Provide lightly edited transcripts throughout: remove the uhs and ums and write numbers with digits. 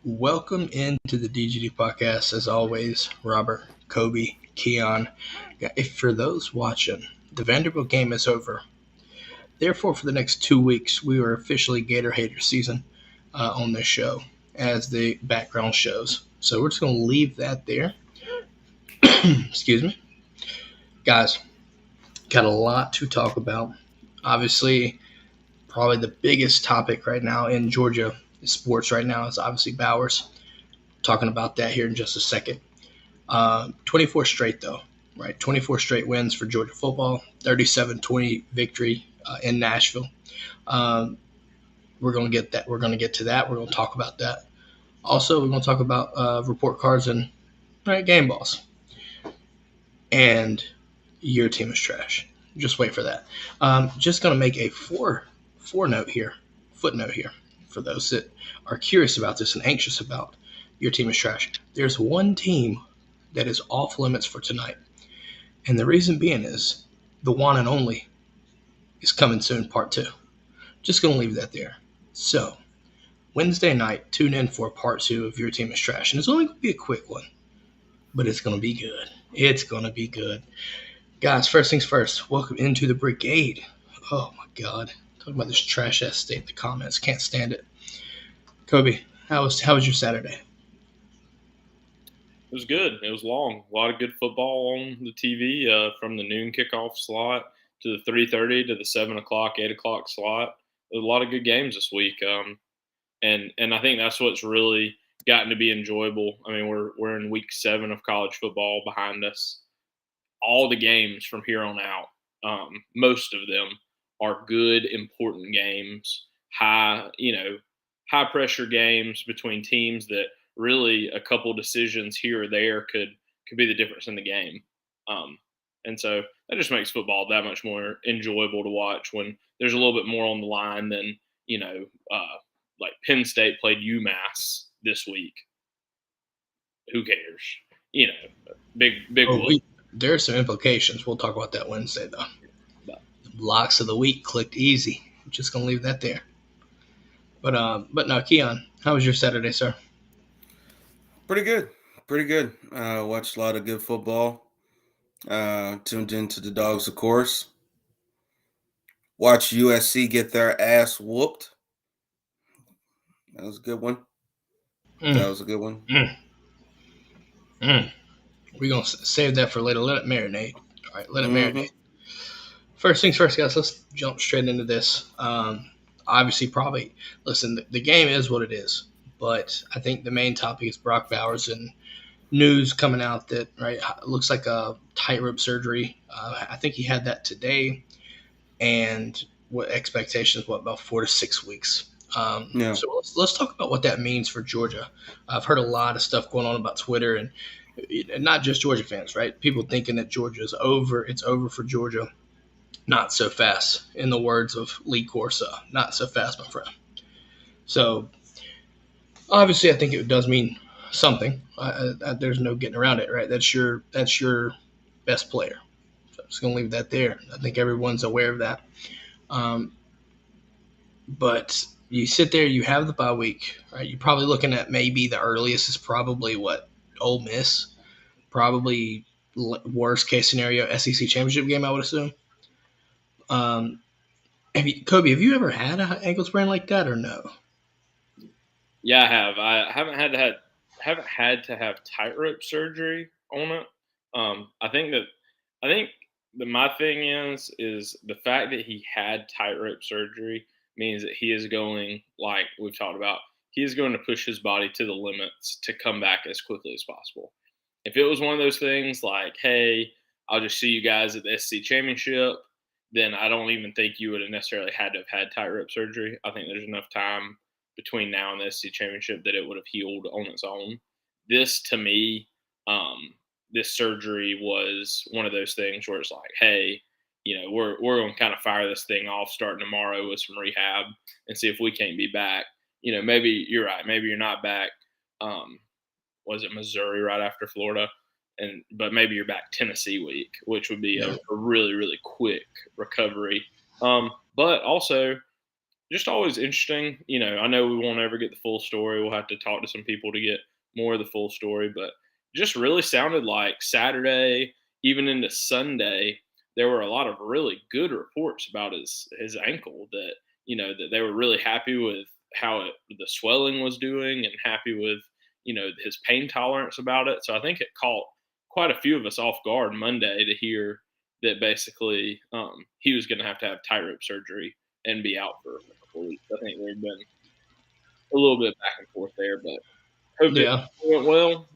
Welcome into the DGD podcast. As always, Robert, Kobe, Keon. If for those watching, the Vanderbilt game is over. Therefore, for the next 2 weeks, we are officially Gator Hater season on this show, as the background shows. So we're just going to leave that there. Excuse me. Guys, got a lot to talk about. Obviously, probably the biggest topic right now in Georgia sports right now is obviously Bowers. Talking about that here in just a second. 24 straight though, right? 24 straight wins for Georgia football. 37-20 victory in Nashville. We're going to get that. We're going to get to that. We're going to talk about that. Also, we're going to talk about report cards and game balls. And your team is trash. Just wait for that. Just going to make a footnote here for those that are curious about this and anxious about your team is trash. There's one team that is off limits for tonight. And the reason being is the one and only is coming soon, part 2. Just going to leave that there. So, Wednesday night, tune in for part 2 of Your Team is Trash. And it's only going to be a quick one, but it's going to be good. It's going to be good. Guys, first things first, welcome into the brigade. Oh, my God. Talking about this trash-ass state in the comments. Can't stand it. Kobe, how was your Saturday? It was good. It was long. A lot of good football on the TV from the noon kickoff slot to the 3:30 to the 7 o'clock, 8 o'clock slot. There's a lot of good games this week. And I think that's what's really gotten to be enjoyable. I mean, we're in week 7 of college football behind us. All the games from here on out, most of them are good, important games, high pressure games between teams that really a couple decisions here or there could be the difference in the game. And so that just makes football that much more enjoyable to watch when there's a little bit more on the line than, like Penn State played UMass this week. Who cares? Big. There are some implications. We'll talk about that Wednesday, though. The blocks of the week clicked easy. I'm just going to leave that there. But no, Keon, how was your Saturday, sir? Pretty good. Watched a lot of good football. Tuned into the Dawgs, of course. Watched USC get their ass whooped. That was a good one. We're going to save that for later. Let it marinate. All right, let it marinate. First things first, guys, let's jump straight into this. Obviously, listen, the game is what it is. But I think the main topic is Brock Bowers and news coming out that it looks like a tightrope surgery. I think he had that today, and what expectations? What, about 4 to 6 weeks? Yeah. So let's talk about what that means for Georgia. I've heard a lot of stuff going on about Twitter, and not just Georgia fans, right? People thinking that Georgia's over. It's over for Georgia. Not so fast, in the words of Lee Corsa. Not so fast, my friend. So obviously, I think it does mean something. There's no getting around it, right? That's your best player. So I'm just gonna leave that there. I think everyone's aware of that. But you sit there, you have the bye week, right? You're probably looking at maybe the earliest is probably what, Ole Miss, probably worst case scenario SEC championship game, I would assume. Kobe, have you ever had an ankle sprain like that or no? Yeah, I have. I haven't had to have tightrope surgery on it. I think that my thing is the fact that he had tightrope surgery means that he is going, like we've talked about, he is going to push his body to the limits to come back as quickly as possible. If it was one of those things like, hey, I'll just see you guys at the SEC championship, then I don't even think you would have necessarily had to have had tightrope surgery. I think there's enough time between now and the SEC championship that it would have healed on its own. This, to me, this surgery was one of those things where it's like, hey, we're going to kind of fire this thing off starting tomorrow with some rehab and see if we can't be back. Maybe you're right. Maybe you're not back. Was it Missouri right after Florida? But maybe you're back Tennessee week, which would be a really, really quick recovery. But also just always interesting. I know we won't ever get the full story. We'll have to talk to some people to get more of the full story, but just really sounded like Saturday, even into Sunday, there were a lot of really good reports about his ankle that, that they were really happy with how the swelling was doing and happy with, his pain tolerance about it. So I think it caught quite a few of us off guard Monday to hear that basically he was going to have tightrope surgery and be out for a couple weeks. I think there'd been a little bit back and forth there, but hope it went well.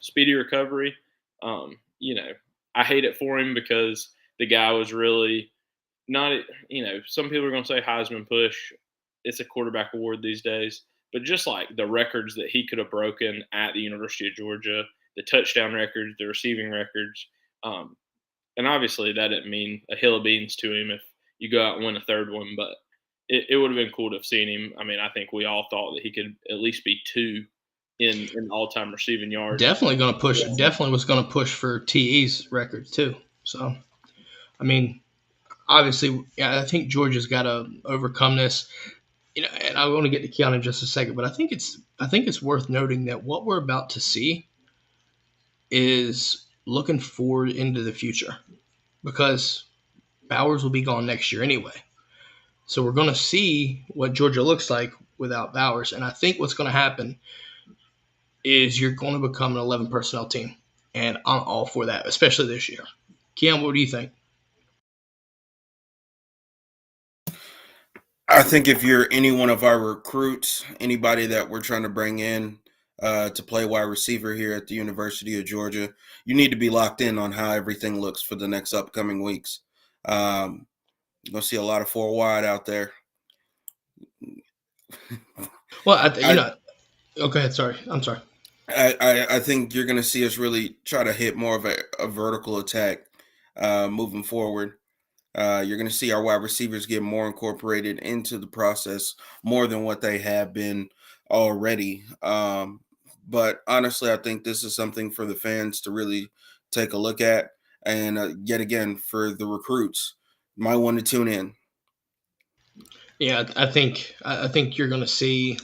Speedy recovery. I hate it for him because the guy was really not, some people are going to say Heisman push. It's a quarterback award these days, but just like the records that he could have broken at the University of Georgia, the touchdown records, the receiving records. And obviously that didn't mean a hill of beans to him if you go out and win a third one, but it would have been cool to have seen him. I mean, I think we all thought that he could at least be 2 in all-time receiving yards. Definitely going to push. Yeah. Definitely was going to push for TE's records too. So, I mean, obviously, I think Georgia's got to overcome this. And I want to get to Keon in just a second, but I think it's worth noting that what we're about to see is looking forward into the future, because Bowers will be gone next year anyway. So we're going to see what Georgia looks like without Bowers, and I think what's going to happen is you're going to become an 11 personnel team, and I'm all for that, especially this year. Keon, what do you think? I think if you're any one of our recruits, anybody that we're trying to bring in to play wide receiver here at the University of Georgia, you need to be locked in on how everything looks for the next upcoming weeks. You're going to see a lot of 4 wide out there. Well, okay, sorry. I'm sorry. I think you're going to see us really try to hit more of a vertical attack moving forward. You're going to see our wide receivers get more incorporated into the process more than what they have been already. But honestly, I think this is something for the fans to really take a look at. And yet again, for the recruits, you might want to tune in. Yeah, I think you're going to see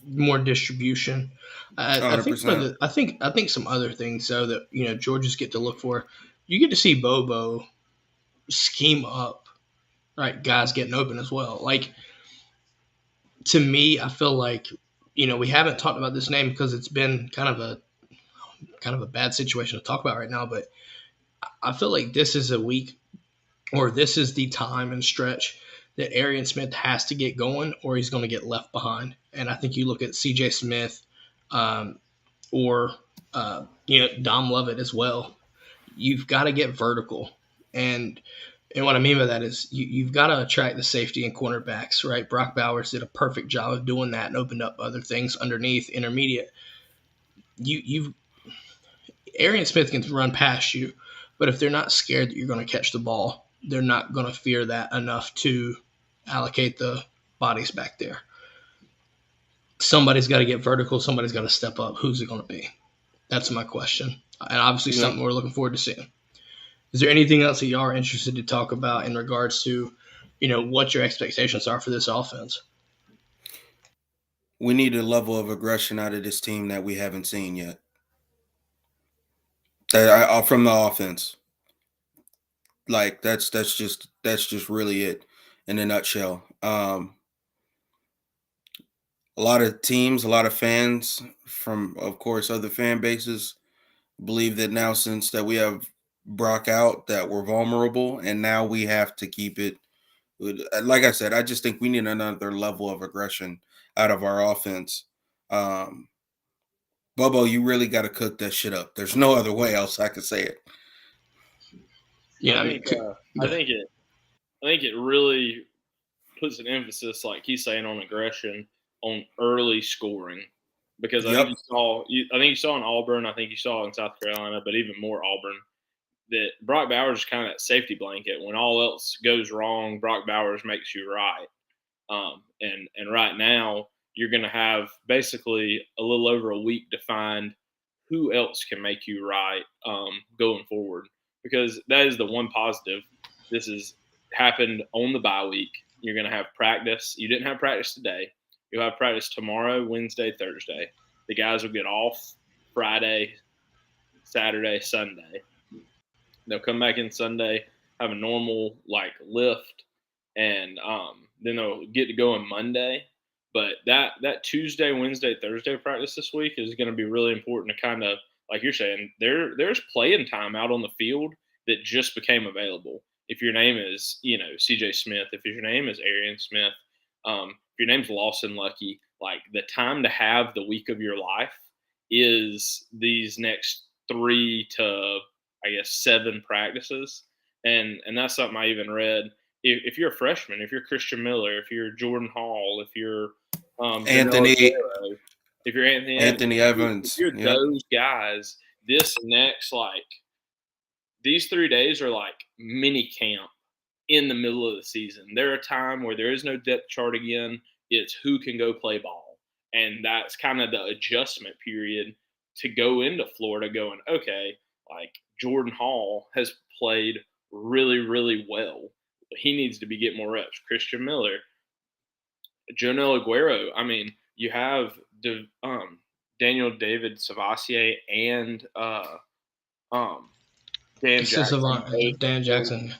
more distribution. I think some other things though that Georgia's get to look for. You get to see Bobo scheme up, right? Guys getting open as well. Like, to me, I feel like we haven't talked about this name because it's been kind of a bad situation to talk about right now. But I feel like this is a week, or this is the time and stretch that Arian Smith has to get going, or he's going to get left behind. And I think you look at C.J. Smith, or Dom Lovett as well. You've got to get vertical, and what I mean by that is you've got to attract the safety and cornerbacks, right? Brock Bowers did a perfect job of doing that and opened up other things underneath intermediate. You've Arian Smith can run past you, but if they're not scared that you're going to catch the ball, they're not going to fear that enough to allocate the bodies back there. Somebody's got to get vertical. Somebody's got to step up. Who's it going to be? That's my question. And obviously something we're looking forward to seeing. Is there anything else that y'all are interested to talk about in regards to, what your expectations are for this offense? We need a level of aggression out of this team that we haven't seen yet. From the offense. Like that's just really it in a nutshell. A lot of teams, a lot of fans from, of course, other fan bases believe that now, since that we have Brock out, that we're vulnerable, and now we have to keep it. Like I said, I just think we need another level of aggression out of our offense. Bobo, you really got to cook that shit up. There's no other way else I could say it. Yeah, I think it really puts an emphasis, like he's saying, on aggression, on early scoring, because I think you saw in Auburn, I think you saw in South Carolina, but even more Auburn, that Brock Bowers is kind of that safety blanket. When all else goes wrong, Brock Bowers makes you right. And right now, you're going to have basically a little over a week to find who else can make you right going forward. Because that is the one positive. This has happened on the bye week. You're going to have practice. You didn't have practice today. You'll have practice tomorrow, Wednesday, Thursday. The guys will get off Friday, Saturday, Sunday. They'll come back in Sunday, have a normal lift, and then they'll get to go on Monday. But that Tuesday, Wednesday, Thursday practice this week is going to be really important to kind of, like you're saying, there's playing time out on the field that just became available. If your name is, CJ Smith, if your name is Arian Smith, if your name's Lawson Lucky, the time to have the week of your life is these next 3 to, 7 practices. And that's something I even read. If you're a freshman, if you're Christian Miller, if you're Jordan Hall, if you're Anthony Evans, if you're those guys, this next these 3 days are like mini camp in the middle of the season. They're a time where there is no depth chart again. It's who can go play ball. And that's kind of the adjustment period to go into Florida going, okay, Jordan Hall has played really, really well. He needs to be getting more reps. Christian Miller, Jonel Aguero. I mean, you have Daniel David Savassier and Dan Jackson.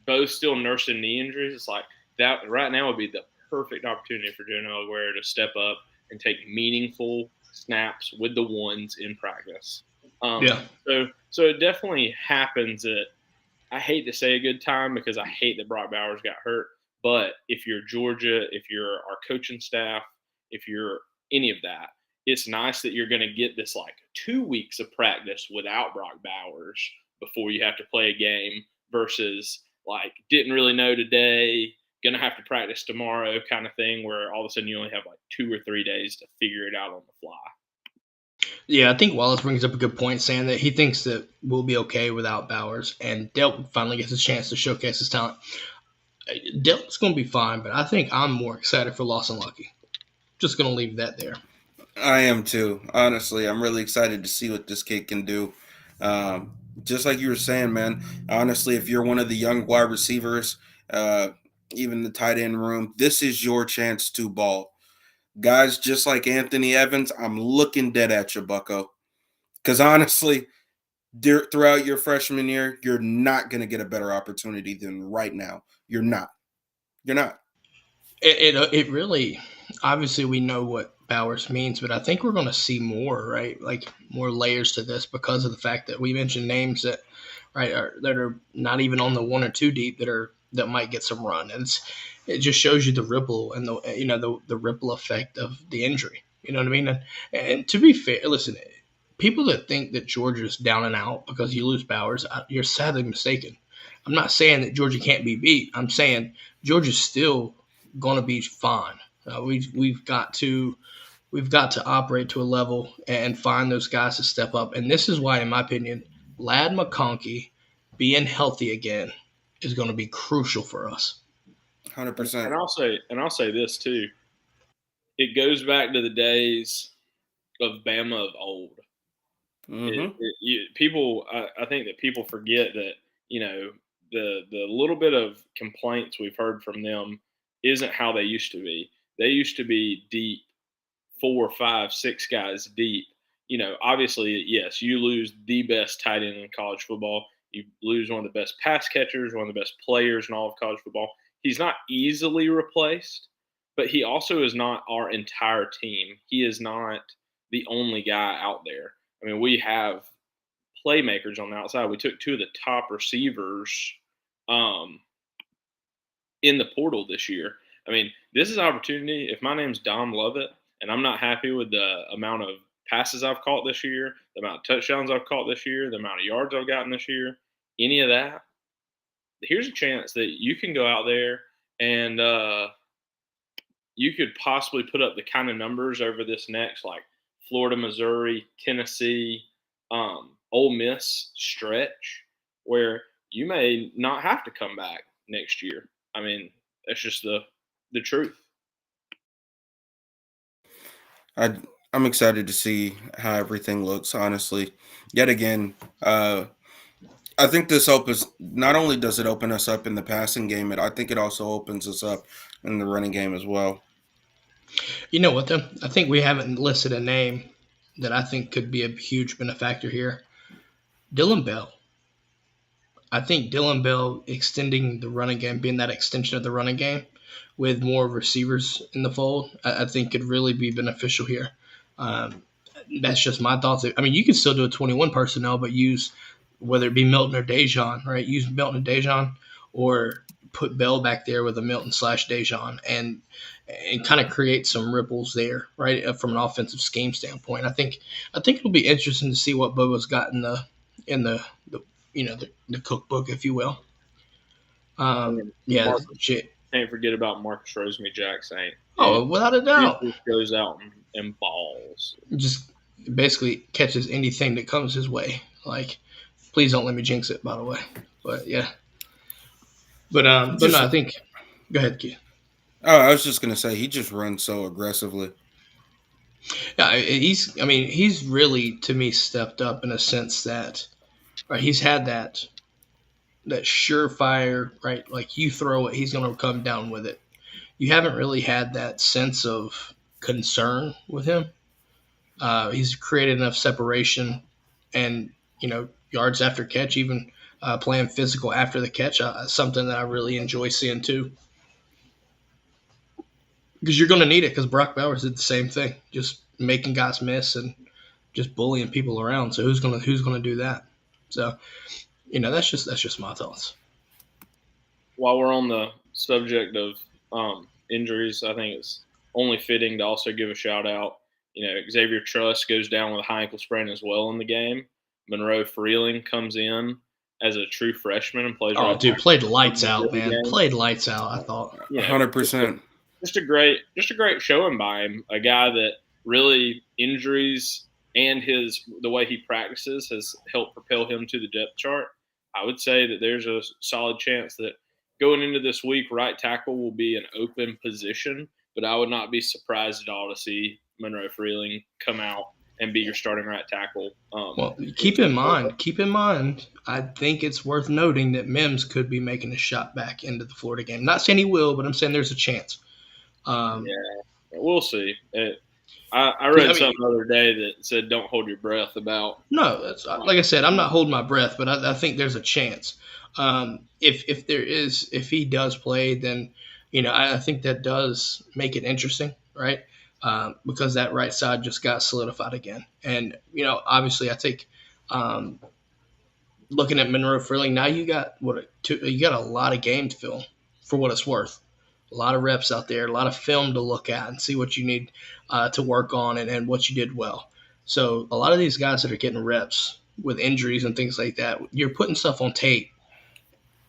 Both still nursing knee injuries. It's like that right now would be the perfect opportunity for Jonel Aguero to step up and take meaningful snaps with the ones in practice. So it definitely happens at, I hate to say a good time because I hate that Brock Bowers got hurt. But if you're Georgia, if you're our coaching staff, if you're any of that, it's nice that you're going to get this 2 weeks of practice without Brock Bowers before you have to play a game versus didn't really know today, going to have to practice tomorrow kind of thing, where all of a sudden you only have 2 or 3 days to figure it out on the fly. Yeah, I think Wallace brings up a good point, saying that he thinks that we'll be okay without Bowers, and Delp finally gets a chance to showcase his talent. Delp's going to be fine, but I think I'm more excited for Lawson Lucky. Just going to leave that there. I am too. Honestly, I'm really excited to see what this kid can do. Just like you were saying, man, honestly, if you're one of the young wide receivers, even the tight end room, this is your chance to ball. Guys, just like Anthony Evans, I'm looking dead at you, bucko. Because honestly, throughout your freshman year, you're not going to get a better opportunity than right now. You're not. It really, obviously we know what Bowers means, but I think we're going to see more, right? More layers to this because of the fact that we mentioned names that, that are not even on the 1 or 2 deep that might get some run. And it just shows you the ripple and the ripple effect of the injury. You know what I mean? And to be fair, listen, people that think that Georgia's down and out because you lose Bowers, you're sadly mistaken. I'm not saying that Georgia can't be beat. I'm saying Georgia's still going to be fine. We've got to operate to a level and find those guys to step up. And this is why, in my opinion, Lad McConkey being healthy again is going to be crucial for us. 100%. And I'll say this too. It goes back to the days of Bama of old. Mm-hmm. I think that people forget that the little bit of complaints we've heard from them isn't how they used to be. They used to be deep, 4, 5, 6 guys deep. Obviously, yes, you lose the best tight end in college football. You lose one of the best pass catchers, one of the best players in all of college football. He's not easily replaced, but he also is not our entire team. He is not the only guy out there. I mean, we have playmakers on the outside. We took 2 of the top receivers in the portal this year. I mean, this is opportunity. If my name's Dom Lovett and I'm not happy with the amount of passes I've caught this year, the amount of touchdowns I've caught this year, the amount of yards I've gotten this year, any of that, here's a chance that you can go out there and you could possibly put up the kind of numbers over this next, like Florida, Missouri, Tennessee, Ole Miss stretch where you may not have to come back next year. I mean, that's just the truth. I'm excited to see how everything looks, honestly. Yet again, I think this opens, not only does it open us up in the passing game, I think it also opens us up in the running game as well. You know what, though? I think we haven't listed a name that I think could be a huge benefactor here. Dylan Bell. I think Dylan Bell extending the running game, being that extension of the running game with more receivers in the fold, I think could really be beneficial here. That's just my thoughts. I mean, you can still do a 21 personnel, but use whether it be Milton or Daijun, right? Use Milton and Daijun, or put Bell back there with a Milton / Daijun and kind of create some ripples there, right? From an offensive scheme standpoint, I think it'll be interesting to see what Bobo's got in the cookbook, if you will. Can't forget about Marcus Rosemy-Jacksaint. Oh, without a doubt. He just goes out and balls. Just basically catches anything that comes his way. Like, please don't let me jinx it, by the way. But yeah. But no, I think. Go ahead, Keith. Oh, I was just gonna say he just runs so aggressively. Yeah, he's really, to me, stepped up in a sense that, right, he's had that surefire, right? Like, you throw it, he's going to come down with it. You haven't really had that sense of concern with him. He's created enough separation and, yards after catch, even playing physical after the catch, something that I really enjoy seeing too. Because you're going to need it, because Brock Bowers did the same thing, just making guys miss and just bullying people around. So who's going to do that? So, that's just my thoughts. While we're on the subject of injuries, I think it's only fitting to also give a shout out. Xavier Truss goes down with a high ankle sprain as well in the game. Monroe Freeling comes in as a true freshman and plays. Oh, dude, played lights out, man. Played lights out, I thought. 100%. Just a great showing by him. A guy that really injuries and the way he practices has helped propel him to the depth chart. I would say that there's a solid chance that going into this week, right tackle will be an open position, but I would not be surprised at all to see Monroe Freeling come out and be your starting right tackle. Well, keep in mind, I think it's worth noting that Mims could be making a shot back into the Florida game. Not saying he will, but I'm saying there's a chance. We'll see. I read something the other day that said don't hold your breath about. No, that's like I said, I'm not holding my breath, but I think there's a chance. If he does play, then I think that does make it interesting, right? Because that right side just got solidified again, and obviously I think looking at Monroe Freeling now, you got a lot of game film for what it's worth. A lot of reps out there, a lot of film to look at and see what you need to work on and what you did well. So a lot of these guys that are getting reps with injuries and things like that, you're putting stuff on tape.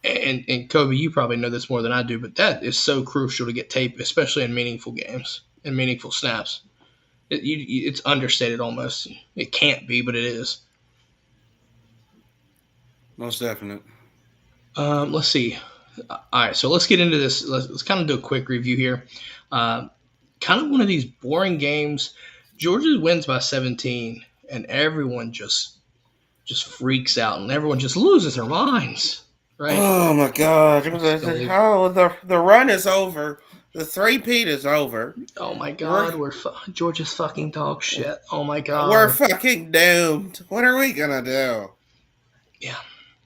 And Kobe, you probably know this more than I do, but that is so crucial to get tape, especially in meaningful games and meaningful snaps. It's understated almost. It can't be, but it is. Most definite. Let's see. All right, so let's get into this. Let's kind of do a quick review here. Kind of one of these boring games. Georgia wins by 17, and everyone just freaks out, and everyone just loses their minds. Right? Oh my God! The run is over. The three-peat is over. Oh my God! Georgia's fucking dog shit. Oh my God! We're fucking doomed. What are we gonna do? Yeah,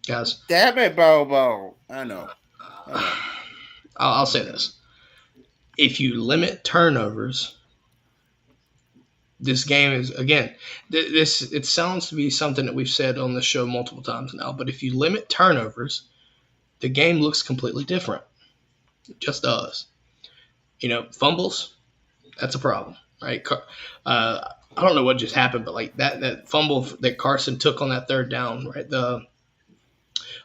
guys. Damn it, Bobo. I know. I'll say this: if you limit turnovers, this game is again. It sounds to be something that we've said on the show multiple times now. But if you limit turnovers, the game looks completely different. It just does. Fumbles, that's a problem, right? I don't know what just happened, but like that fumble that Carson took on that third down, right? I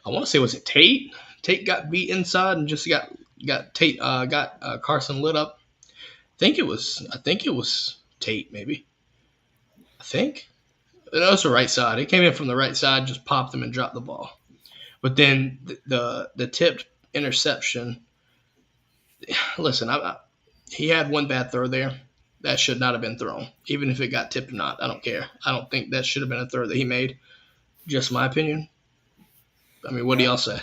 want to say, was it Tate? Tate got beat inside and just got Tate got Carson lit up. I think it was Tate, maybe. I think. No, it was the right side. It came in from the right side, just popped him and dropped the ball. But then the tipped interception. Listen, he had one bad throw there. That should not have been thrown. Even if it got tipped or not, I don't care. I don't think that should have been a throw that he made. Just my opinion. I mean, what do y'all say?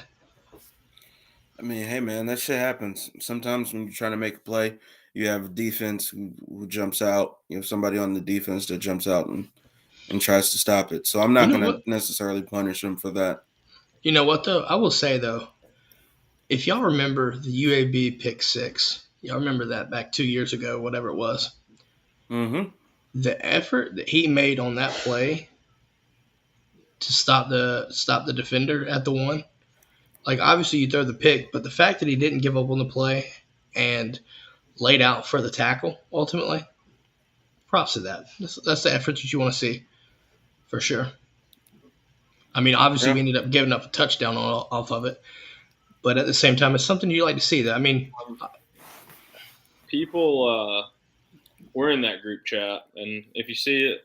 I mean, hey, man, that shit happens. Sometimes when you're trying to make a play, you have a defense who jumps out. You have somebody on the defense that jumps out and tries to stop it. So I'm not going to necessarily punish him for that. You know what, though? I will say, though, if y'all remember the UAB pick six, y'all remember that back 2 years ago, whatever it was. Mm-hmm. The effort that he made on that play to stop the defender at the one, like obviously you throw the pick, but the fact that he didn't give up on the play and laid out for the tackle ultimately, props to that. That's the effort that you want to see, for sure. I mean, obviously we ended up giving up a touchdown off of it. But at the same time, it's something you like to see. That I mean, people, we're in that group chat, and if you see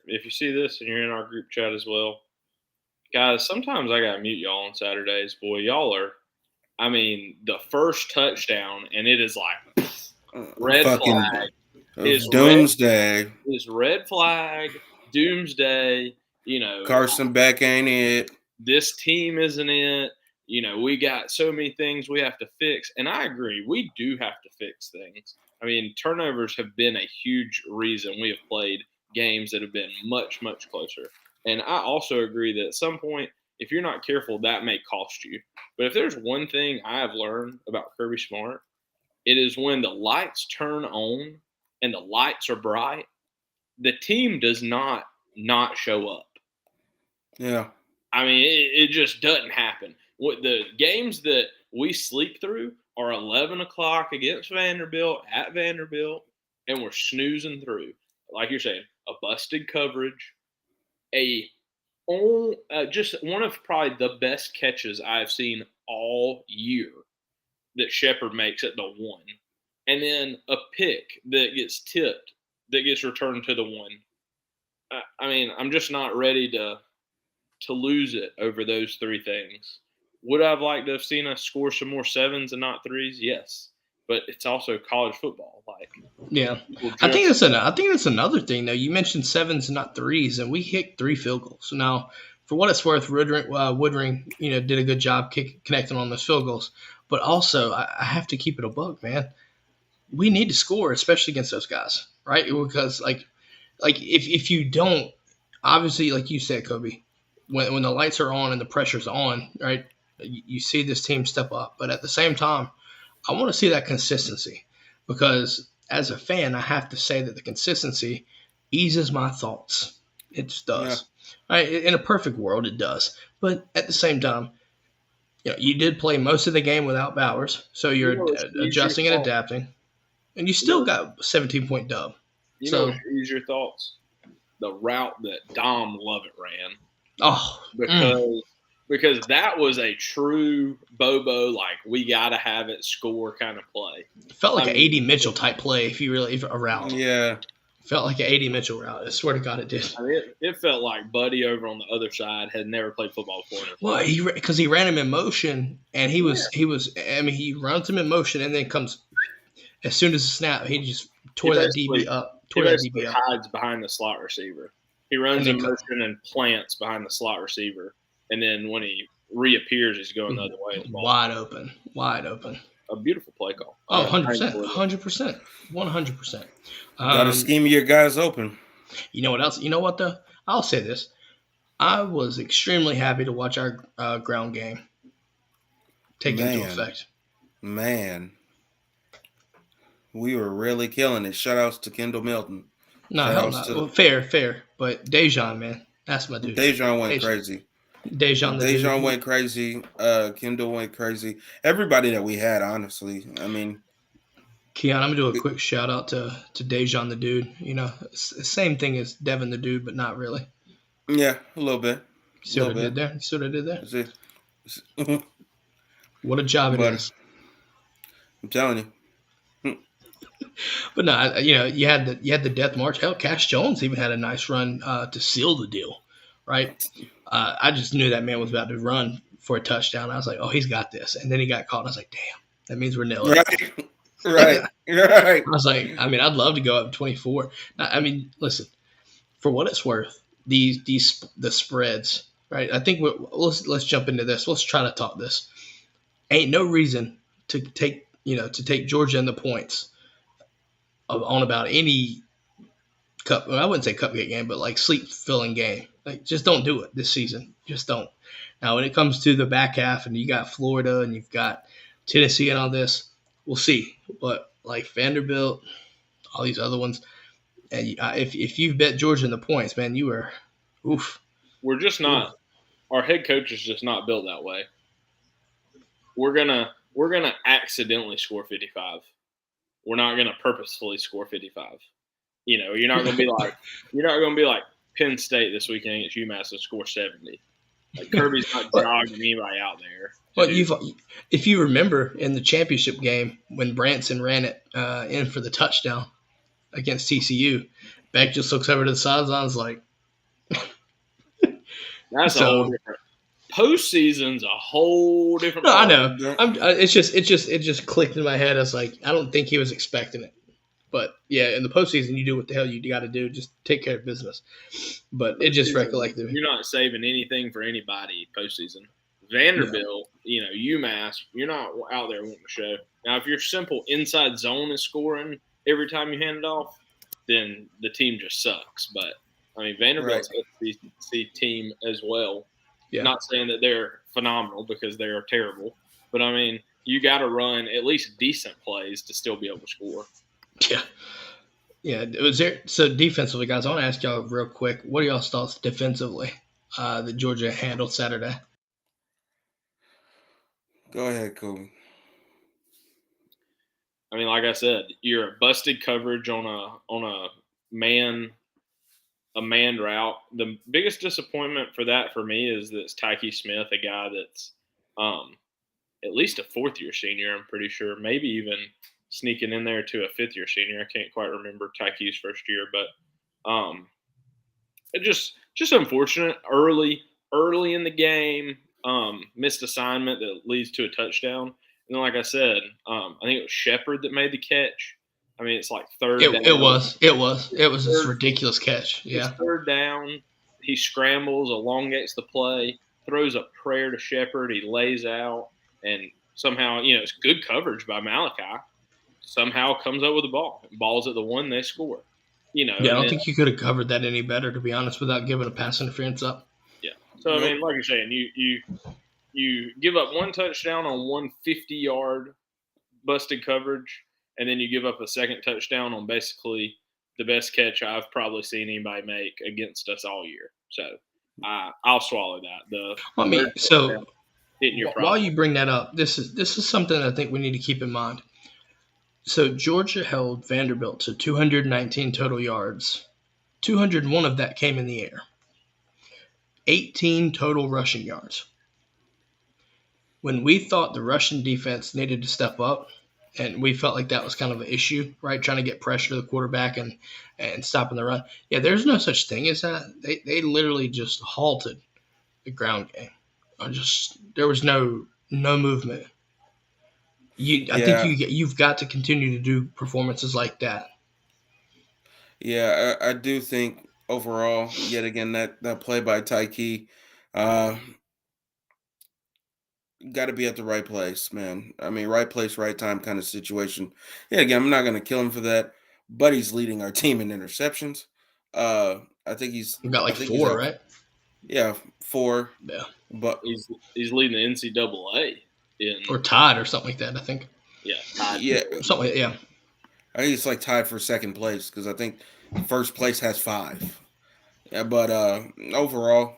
this, and you're in our group chat as well, guys. Sometimes I gotta mute y'all on Saturdays. Boy, y'all are. I mean, the first touchdown, and it is like red flag. Is doomsday. Is red flag. Doomsday. Carson Beck ain't it. This team isn't it. We got so many things we have to fix. And I agree, we do have to fix things. I mean, turnovers have been a huge reason we have played games that have been much, much closer. And I also agree that at some point, if you're not careful, that may cost you. But if there's one thing I have learned about Kirby Smart, it is when the lights turn on and the lights are bright, the team does not show up. Yeah. I mean, it just doesn't happen. What the games that we sleep through are 11 o'clock against Vanderbilt, at Vanderbilt, and we're snoozing through. Like you're saying, a busted coverage, just one of probably the best catches I've seen all year that Shepard makes at the one. And then a pick that gets tipped, that gets returned to the one. I mean, I'm just not ready to lose it over those three things. Would I have liked to have seen us score some more sevens and not threes? Yes, but it's also college football. Yeah, I think that's another thing though. You mentioned sevens and not threes, and we hit 3 field goals. Now, for what it's worth, Woodring, did a good job connecting on those field goals. But also, I have to keep it a buck, man. We need to score, especially against those guys, right? Because if you don't, obviously, like you said, Kobe, when the lights are on and the pressure's on, right? You see this team step up. But at the same time, I want to see that consistency because as a fan, I have to say that the consistency eases my thoughts. It just does. Yeah. Right? In a perfect world, it does. But at the same time, you did play most of the game without Bowers, so you're adjusting and adapting. And you still got a 17-point dub. Use your thoughts. the route that Dom Lovett ran. Oh, because that was a true Bobo, like, we got to have it score kind of play. It felt like an A.D. Mitchell type play if a route. Yeah. Felt like an A.D. Mitchell route. I swear to God it did. I mean, it felt like Buddy over on the other side had never played football before. Well, because he ran him in motion, and he runs him in motion and then comes – as soon as the snap, he just tore that DB up. Hides behind the slot receiver. He runs in motion and plants behind the slot receiver. And then when he reappears, he's going the other way. Wide open. A beautiful play call. Oh, 100%. 100%. Got to scheme your guys open. You know what else? You know what, though? I'll say this. I was extremely happy to watch our ground game take into effect. Man. We were really killing it. Shout-outs to Kendall Milton. No, hell no. Well, fair. But Daijun, man, that's my dude. Daijun went crazy. Daijun went crazy. Kendall went crazy. Everybody that we had, honestly. I mean, Keon, I'm gonna do a quick shout out to Daijun the dude. You know, same thing as Devin the dude, but not really. Yeah, a little bit. See what I did there? See what I did there? What a job it is. I'm telling you. But no, you had the death march. Hell, Cash Jones even had a nice run to seal the deal, right? I just knew that man was about to run for a touchdown. I was like, oh, he's got this. And then he got caught. And I was like, damn, that means we're nil. Right. I was like, I mean, I'd love to go up 24. I mean, listen, for what it's worth, the spreads, right? I think let's jump into this. Let's try to talk this. Ain't no reason to take Georgia in the points on about any cup. Well, I wouldn't say cupcake game, but like sleep filling game. Like, just don't do it this season. Just don't. Now, when it comes to the back half, and you got Florida and you've got Tennessee and all this, we'll see. But like Vanderbilt, all these other ones, and if you've bet Georgia in the points, man, you are oof. We're just not. Our head coach is just not built that way. We're gonna accidentally score 55. We're not gonna purposefully score 55. You know, you're not gonna be like Penn State this weekend against UMass and score 70. Like, Kirby's not jogging anybody out there. Well, if you remember in the championship game when Branson ran it in for the touchdown against TCU, Beck just looks over to the sidelines like. That's a whole different. Postseason's a whole different. No, I know. It just clicked in my head. I was like, I don't think he was expecting it. But yeah, in the postseason, you do what the hell you got to do. Just take care of business. But it just recollected. You're not saving anything for anybody postseason. Vanderbilt, UMass, you're not out there wanting to show. Now, if your simple inside zone is scoring every time you hand it off, then the team just sucks. But I mean, Vanderbilt's an SEC team as well. Yeah. Not saying that they're phenomenal because they are terrible, but I mean, you got to run at least decent plays to still be able to score. Yeah. So defensively, guys, I want to ask y'all real quick, what are y'all's thoughts defensively that Georgia handled Saturday? Go ahead, Kobe. I mean, like I said, you're a busted coverage on a man route. The biggest disappointment for me is that it's Tyke Smith, a guy that's at least a fourth-year senior, I'm pretty sure, maybe even sneaking in there to a fifth-year senior. I can't quite remember Tyke's first year, but it just unfortunate early in the game, missed assignment that leads to a touchdown. And then, like I said, I think it was Shepard that made the catch. I mean, it's like third down. It was this ridiculous catch. Yeah. Third down, he scrambles, elongates the play, throws a prayer to Shepard. He lays out, and somehow, it's good coverage by Malachi. Somehow comes up with the ball. Ball's at the one, they score. Yeah, I don't think you could have covered that any better, to be honest, without giving a pass interference up. Yeah. So, I mean, like you're saying, you give up one touchdown on one 50-yard busted coverage, and then you give up a second touchdown on basically the best catch I've probably seen anybody make against us all year. So I'll swallow that. While you bring that up, this is something I think we need to keep in mind. So Georgia held Vanderbilt to 219 total yards, 201 of that came in the air. 18 total rushing yards. When we thought the Russian defense needed to step up, and we felt like that was kind of an issue, right? Trying to get pressure to the quarterback and stopping the run. Yeah, there's no such thing as that. They literally just halted the ground game. There was no movement. I think you've got to continue to do performances like that. Yeah, I do think overall, yet again, that play by Tyke, got to be at the right place, man. I mean, right place, right time kind of situation. Yeah, again, I'm not going to kill him for that, but he's leading our team in interceptions. I think he's We got like I think 4, right? Yeah, 4. Yeah, but He's leading the NCAA or tied or something like that. I think. Yeah, tied. Yeah, something. Yeah, I think it's like tied for second place because I think first place has 5. Yeah, but overall,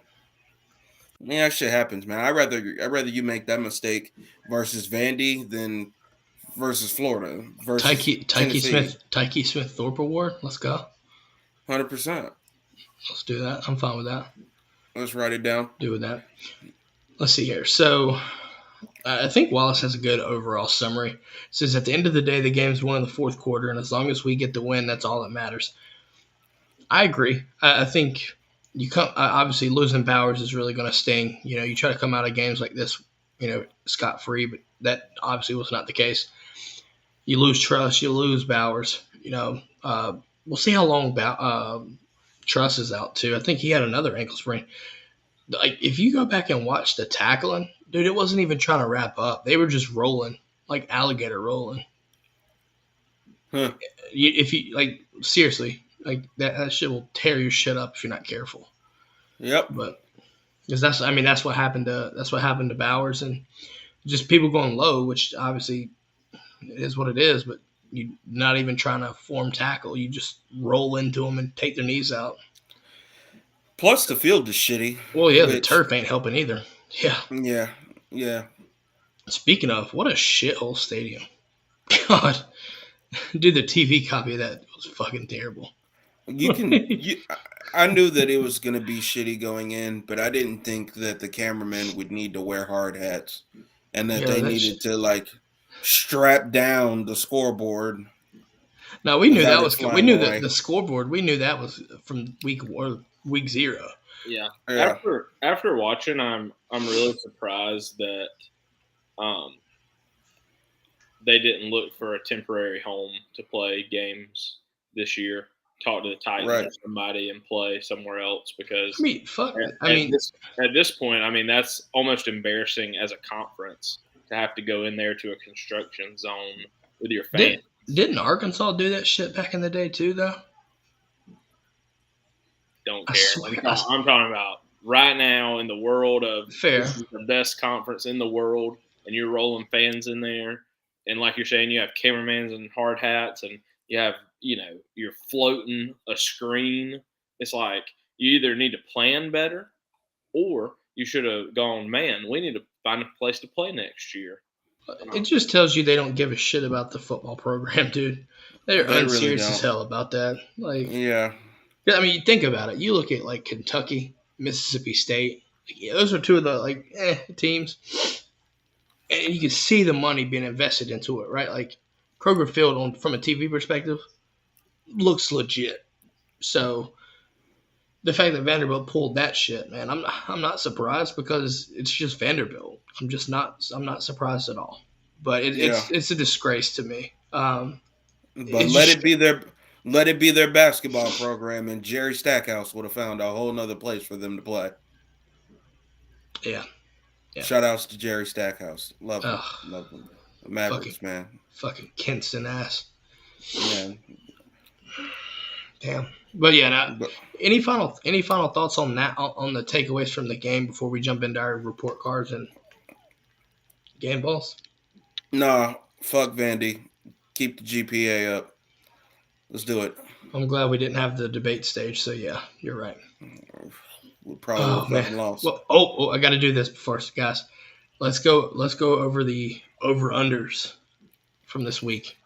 yeah, shit happens, man. I'd rather you make that mistake versus Vandy than versus Florida versus Tyke Smith Thorpe Award. Let's go. 100%. Let's do that. I'm fine with that. Let's write it down. Do with that. Let's see here. So I think Wallace has a good overall summary. It says at the end of the day, the game's won in the fourth quarter, and as long as we get the win, that's all that matters. I agree. I think obviously losing Bowers is really going to sting. You try to come out of games like this, scot-free, but that obviously was not the case. You lose Truss, you lose Bowers. We'll see how long Truss is out too. I think he had another ankle sprain. Like if you go back and watch the tackling, dude, it wasn't even trying to wrap up. They were just rolling like alligator rolling. Huh. If you seriously, that shit will tear your shit up if you're not careful. Yep. But because that's what happened to Bowers, and just people going low, which obviously it is what it is. But you're not even trying to form tackle. You just roll into them and take their knees out. Plus the field is shitty. Well, yeah, the turf ain't helping either. Yeah. Yeah. Speaking of, what a shithole stadium. God. Dude, the TV copy of that was fucking terrible. I knew that it was going to be shitty going in, but I didn't think that the cameramen would need to wear hard hats and that they needed to strap down the scoreboard. No, we knew that was good. We knew that the scoreboard, we knew that was from week 0. Yeah. After watching, I'm really surprised that they didn't look for a temporary home to play games this year. Talk to the Titans or somebody and play somewhere else because at this point, that's almost embarrassing as a conference to have to go in there to a construction zone with your fans. Didn't Arkansas do that shit back in the day too, though? Don't care. I'm talking about right now in the world of this is the best conference in the world, and you're rolling fans in there, and like you're saying, you have cameramans and hard hats, and you have you're floating a screen. It's like you either need to plan better, or you should have gone, man, we need to find a place to play next year. It just tells you they don't give a shit about the football program, dude. They're unserious as hell about that. Yeah. I mean, you think about it. You look at Kentucky, Mississippi State. Those are two of the teams, and you can see the money being invested into it, right? Kroger Field, from a TV perspective, looks legit. So the fact that Vanderbilt pulled that shit, man, I'm not surprised because it's just Vanderbilt. I'm not surprised at all. But it's a disgrace to me. But let it be their basketball program, and Jerry Stackhouse would have found a whole nother place for them to play. Yeah. Shout outs to Jerry Stackhouse. Love him. Mavericks, man. Fucking Kinston ass. Yeah. Damn. But any final thoughts on that, on the takeaways from the game before we jump into our report cards and game balls? Nah, fuck Vandy. Keep the GPA up. Let's do it. I'm glad we didn't have the debate stage, so yeah, you're right. We probably would have lost. Well, I got to do this first, guys. Let's go over the over-unders from this week.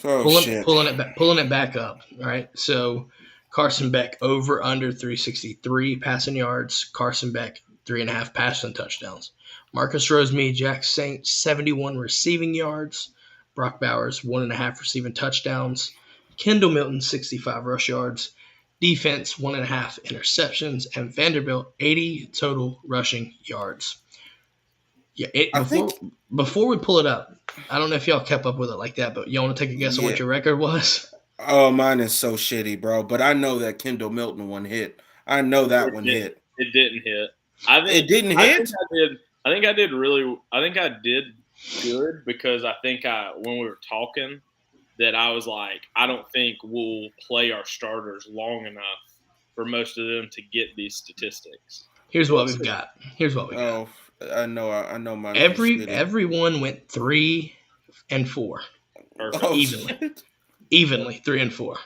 Shit. Pulling it back up. All right. So Carson Beck over under 363 passing yards. Carson Beck 3.5 passing touchdowns. Marcus Rosemead, Jack Saint 71 receiving yards. Brock Bowers 1.5 receiving touchdowns. Kendall Milton 65 rush yards. Defense 1.5 interceptions, and Vanderbilt 80 total rushing yards. Yeah, before we pull it up, I don't know if y'all kept up with it like that, but y'all want to take a guess on what your record was? Oh, mine is so shitty, bro. But I know that Kendall Milton one hit. I know that one hit. It didn't hit. It didn't hit? I think I did good because I think when we were talking that I was like, I don't think we'll play our starters long enough for most of them to get these statistics. Here's what we've got. Oh, I know mine. Everyone went 3 and 4. Perfect. Evenly 3 and 4.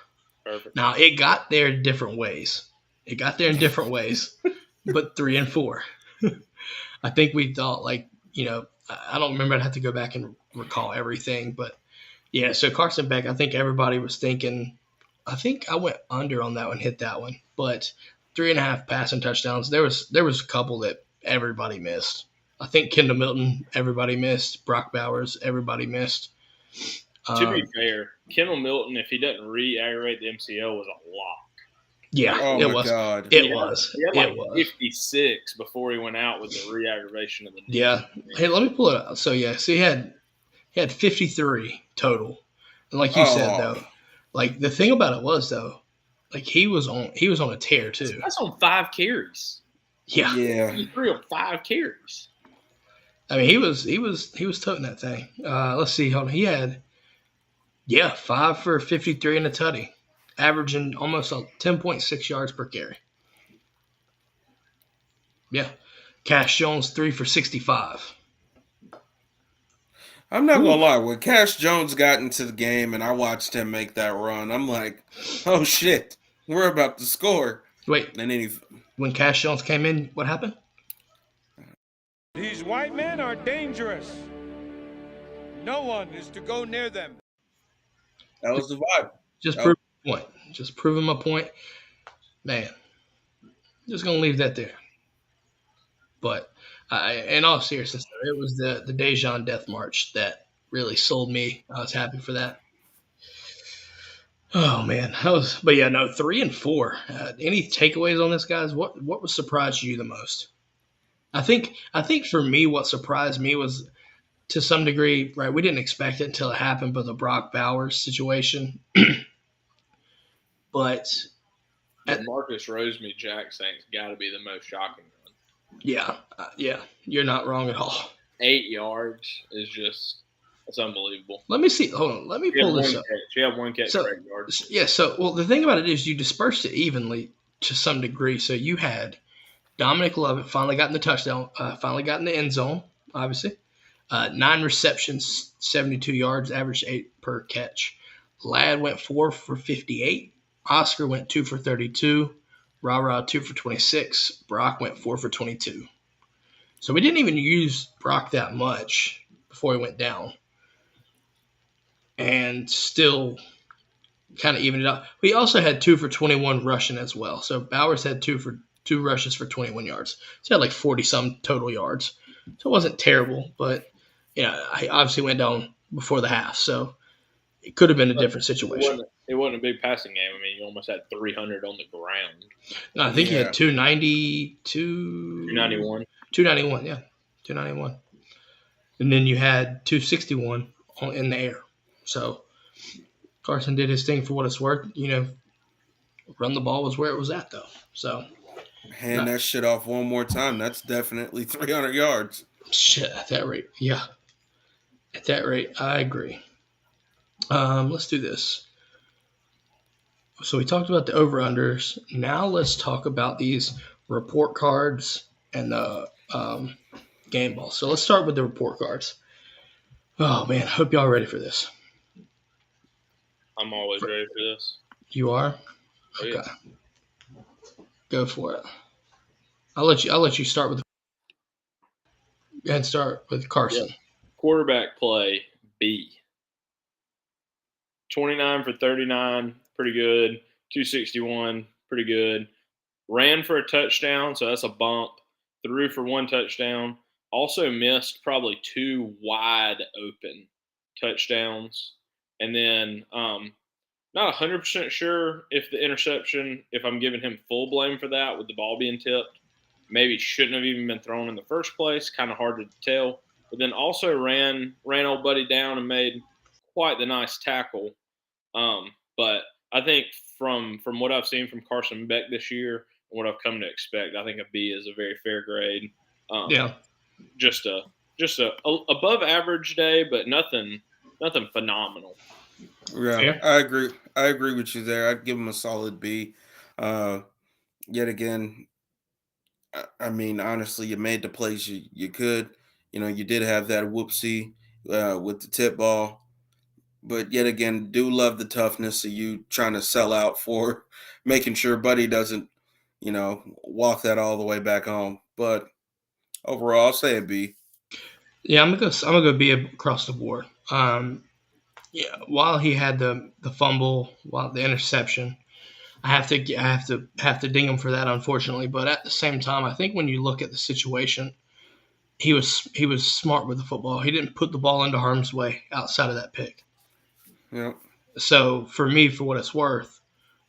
Perfect. Now it got there in different ways. But 3 and 4. I think we thought I don't remember. I'd have to go back and recall everything, but yeah. So Carson Beck, I think everybody was thinking. I think I went under on that one, hit that one, but 3.5 passing touchdowns. There was a couple that everybody missed. I think Kendall Milton, everybody missed. Brock Bowers, everybody missed. To be fair, Kendall Milton, if he doesn't re-aggravate the MCL, was a lock. Yeah, oh my God. It was. He had 56 before he went out with the re-aggravation of the knee. Yeah. Hey, let me pull it up. So he had 53 total. And like you said though, like the thing about it was though, like he was on a tear too. That's on 5 carries. Yeah. 53 on 5 carries. I mean, he was toting that thing. Let's see. Hold on. He had 5 for 53 and a tutty, averaging almost 10.6 yards per carry. Yeah. Cash Jones 3 for 65. I'm not gonna lie. When Cash Jones got into the game and I watched him make that run, I'm like, oh shit, we're about to score. Wait. And then when Cash Jones came in, what happened? These white men are dangerous. No one is to go near them. That was the vibe. Just proving my point. Man, just going to leave that there. But in all seriousness, it was the Daijun Death March that really sold me. I was happy for that. Oh, man. 3 and 4. Any takeaways on this, guys? What surprised you the most? I think for me, what surprised me was to some degree, right, we didn't expect it until it happened, but the Brock Bowers situation. But Marcus Rosemead Jack Saint's got to be the most shocking one. Yeah, you're not wrong at all. 8 yards is just that's unbelievable. Let me see. Hold on. Let me pull this up. She had 1 catch for 8 yards. Yeah. So, the thing about it is you dispersed it evenly to some degree. So you had Dominic Lovett finally got in the touchdown, finally got in the end zone, obviously. 9 receptions, 72 yards, averaged 8 per catch. Ladd went 4 for 58. Oscar went 2 for 32. Ra 2 for 26. Brock went 4 for 22. So we didn't even use Brock that much before he went down. And still kind of evened it out. We also had 2 for 21 rushing as well. So Bowers had 2 rushes for 21 yards. So he had like 40-some total yards. So it wasn't terrible, but I obviously went down before the half. So it could have been a different situation. It wasn't a big passing game. I mean, you almost had 300 on the ground. No, I think he had 290, 291. 291, yeah. 291. And then you had 261 in the air. So Carson did his thing for what it's worth. Run the ball was where it was at, though. So hand that shit off one more time. That's definitely 300 yards. Shit, at that rate, yeah. At that rate, I agree. Let's do this. So we talked about the over-unders. Now let's talk about these report cards and the game ball. So let's start with the report cards. Oh, man. Hope y'all ready for this. I'm always ready for this. You are? Oh, okay. Yeah. Go for it. I'll let you start with Go ahead and start with Carson. Yeah. Quarterback play, B. 29 for 39, pretty good. 261, pretty good. Ran for a touchdown, so that's a bump. Threw for 1 touchdown. Also missed probably 2 wide open touchdowns. And then not 100% sure if the interception, if I'm giving him full blame for that with the ball being tipped, maybe shouldn't have even been thrown in the first place. Kind of hard to tell. But then also ran old buddy down and made quite the nice tackle. But I think from what I've seen from Carson Beck this year and what I've come to expect, I think a B is a very fair grade. Just a above average day, but nothing phenomenal. Yeah, Fair. I agree with you there. I'd give him a solid B. Yet again, I mean, honestly, you made the plays you could. You did have that whoopsie with the tip ball. But yet again, do love the toughness of you trying to sell out for making sure Buddy doesn't, walk that all the way back home. But overall, I'll say a B. Yeah, I'm gonna go B across the board. While he had the fumble, while the interception, I have to ding him for that, unfortunately. But at the same time, I think when you look at the situation, he was smart with the football. He didn't put the ball into harm's way outside of that pick. Yeah. So for me, for what it's worth,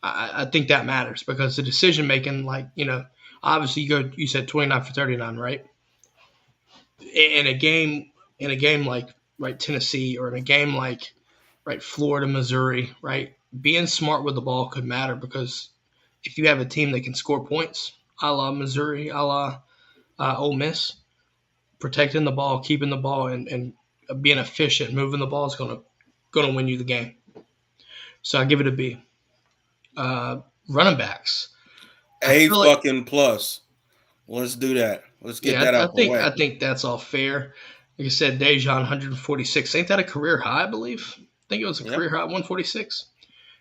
I think that matters because the decision making, obviously you said 29 for 39, right? In a game like Tennessee, or in a game like Florida, Missouri, right? Being smart with the ball could matter because if you have a team that can score points, a la Missouri, a la Ole Miss, protecting the ball, keeping the ball, and being efficient, moving the ball is going to win you the game. So I give it a B. Running backs. A fucking plus. Let's do that. Let's get that out the way. I think that's all fair. Like I said, Daijun 146. Ain't that a career high, I believe? I think it was a career high, 146.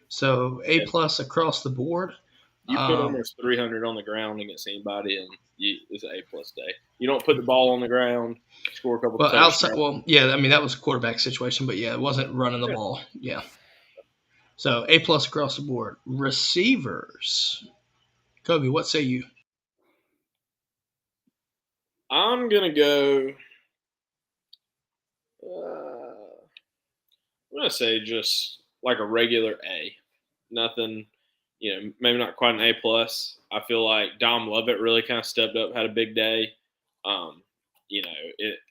So A plus across the board. You put almost 300 on the ground against anybody, and it's an A-plus day. You don't put the ball on the ground, score a couple of touchdowns. That was a quarterback situation, but it wasn't running the ball. Yeah. So A-plus across the board. Receivers. Kobe, what say you? I'm going to go I'm going to say just like a regular A. Nothing, maybe not quite an A+. I feel like Dom Lovett really kind of stepped up, had a big day.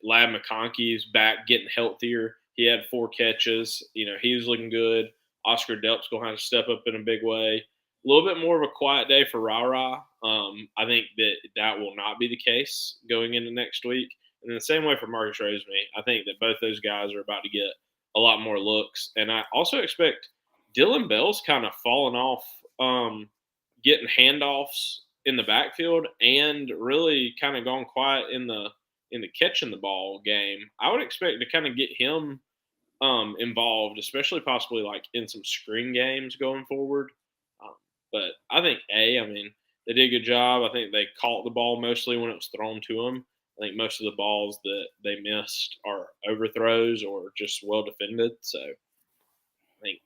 Lab McConkey's back getting healthier. He had 4 catches. He was looking good. Oscar Delp's going to have to step up in a big way. A little bit more of a quiet day for Ra. I think that will not be the case going into next week. And in the same way for Marcus Rosemary, I think that both those guys are about to get a lot more looks. And I also expect Dylan Bell's kind of fallen off, getting handoffs in the backfield and really kind of gone quiet in the catching the ball game. I would expect to kind of get him involved, especially possibly like in some screen games going forward. But I think A, they did a good job. I think they caught the ball mostly when it was thrown to them. I think most of the balls that they missed are overthrows or just well defended. So I think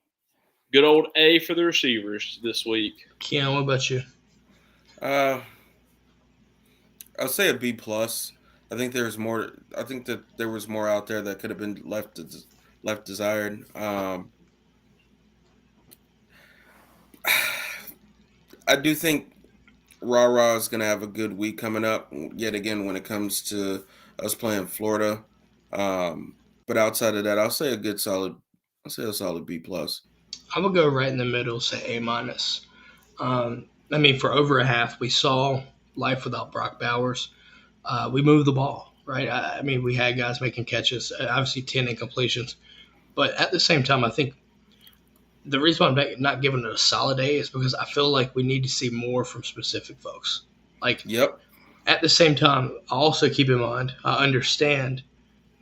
good old A for the receivers this week. Keon, what about you? I'll say a B plus. I think there's more. I think that there was more out there that could have been left desired. I do think Ra is going to have a good week coming up. Yet again, when it comes to us playing Florida, but outside of that, I'll say a solid B plus. I'm gonna go right in the middle, say A minus. For over a half, we saw life without Brock Bowers. We moved the ball, right? We had guys making catches, obviously 10 incompletions. But at the same time, I think the reason why I'm not giving it a solid A is because I feel like we need to see more from specific folks. Yep. At the same time, I also keep in mind, I understand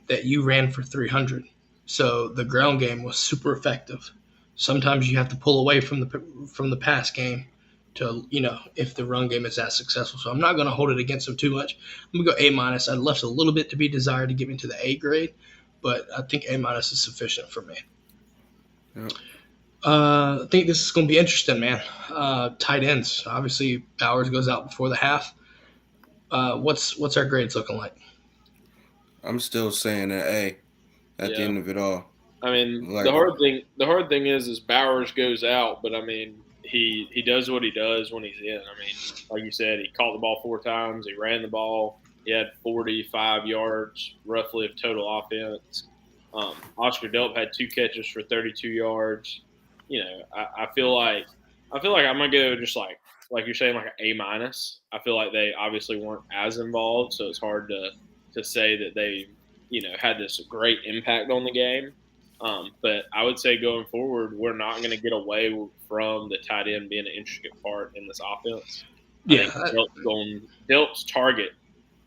that you ran for 300. So the ground game was super effective. Sometimes you have to pull away from the pass game to, if the run game is that successful. So I'm not going to hold it against them too much. I'm going to go A minus. I left a little bit to be desired to get me to the A grade, but I think A minus is sufficient for me. Yep. I think this is going to be interesting, man. Tight ends. Obviously, Bowers goes out before the half. What's our grades looking like? I'm still saying an A at the Yeah. end of it all. I mean, Like, the hard thing is Bowers goes out, but I mean, he does what he does when he's in. I mean, like you said, he caught the ball 4 times, he ran the ball, he had 45 yards roughly of total offense. Oscar Delp had 2 catches for 32 yards. You know, I feel like I'm gonna go just like you're saying, like an A minus. I feel like they obviously weren't as involved, so it's hard to say that they had this great impact on the game. But I would say going forward, we're not going to get away from the tight end being an intricate part in this offense. I Yeah, think Delp's target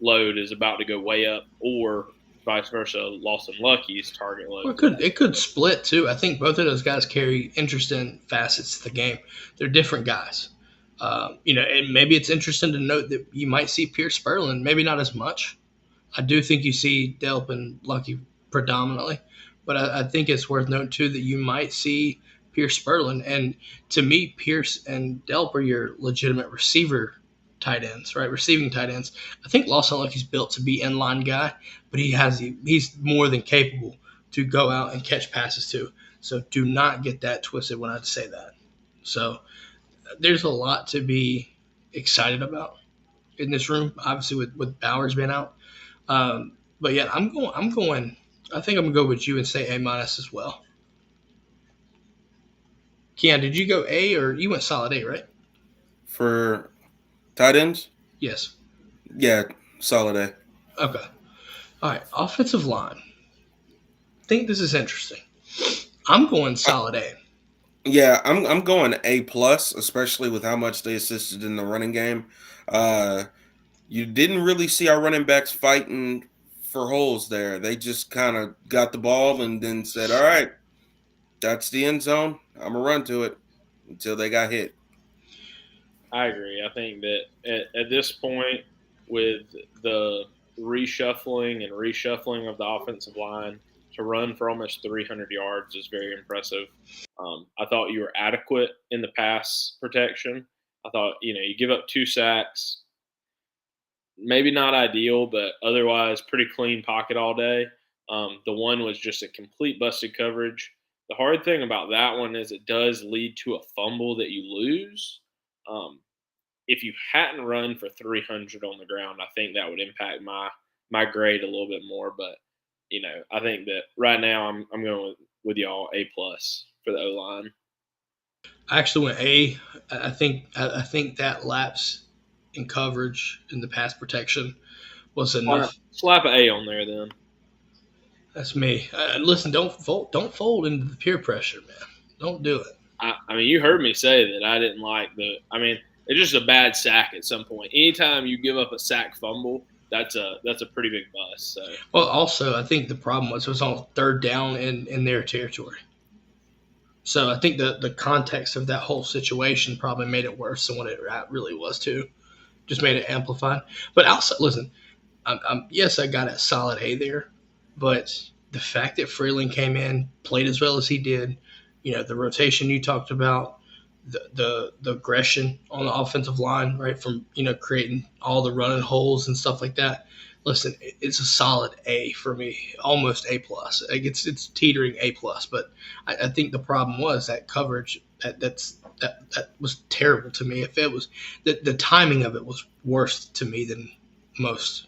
load is about to go way up, or vice versa. Lawson Lucky's target load. it could split too. I think both of those guys carry interesting facets to the game. They're different guys. And maybe it's interesting to note that you might see Pierce Sperlin, maybe not as much. I do think you see Delp and Lucky predominantly, but I think it's worth noting too that you might see Pierce Sperlin. And to me, Pierce and Delp are your legitimate receiver tight ends, right? Receiving tight ends. I think Lawson Lucky's built to be inline guy, but he's more than capable to go out and catch passes too. So do not get that twisted when I say that. So there's a lot to be excited about in this room, obviously with Bowers being out. But yeah, I'm going. I think I'm gonna go with you and say A minus as well. Keon, did you go A or you went solid A, right? for tight ends, Yes. yeah, solid A. Okay. All right. Offensive line. I think this is interesting. I'm going solid A. Yeah, I'm going A plus, especially with how much they assisted in the running game. You didn't really see our running backs fighting for holes there. They just kind of got the ball and then said, "All right, that's the end zone. I'm gonna run to it," until they got hit. I agree. I think that at this point, with the reshuffling of the offensive line, to run for almost 300 yards is very impressive. I thought you were adequate in the pass protection. I thought you give up 2 sacks, maybe not ideal, but otherwise pretty clean pocket all day. The one was just a complete busted coverage. The hard thing about that one is it does lead to a fumble that you lose. Um, if you hadn't run for 300 on the ground, I think that would impact my grade a little bit more. But I think that right now I'm going with y'all A plus for the O line. I actually went A. I think that lapse in coverage in the pass protection was enough. Slap an A on there then. That's me. Listen, don't fold into the peer pressure, man. Don't do it. I mean, you heard me say that I didn't like the. I mean, it's just a bad sack at some point. Anytime you give up a sack fumble, that's a pretty big bust. So. Well, also, I think the problem was it was on third down in their territory. So I think the context of that whole situation probably made it worse than what it really was too. Just made it amplified. But also, listen, yes, I got a solid A there, but the fact that Freeland came in, played as well as he did, the rotation you talked about, the aggression on the offensive line, right, from creating all the running holes and stuff like that. Listen, it's a solid A for me, almost A plus. Like it's teetering A plus, but I think the problem was that coverage that was terrible to me. If it was the timing of it was worse to me than most.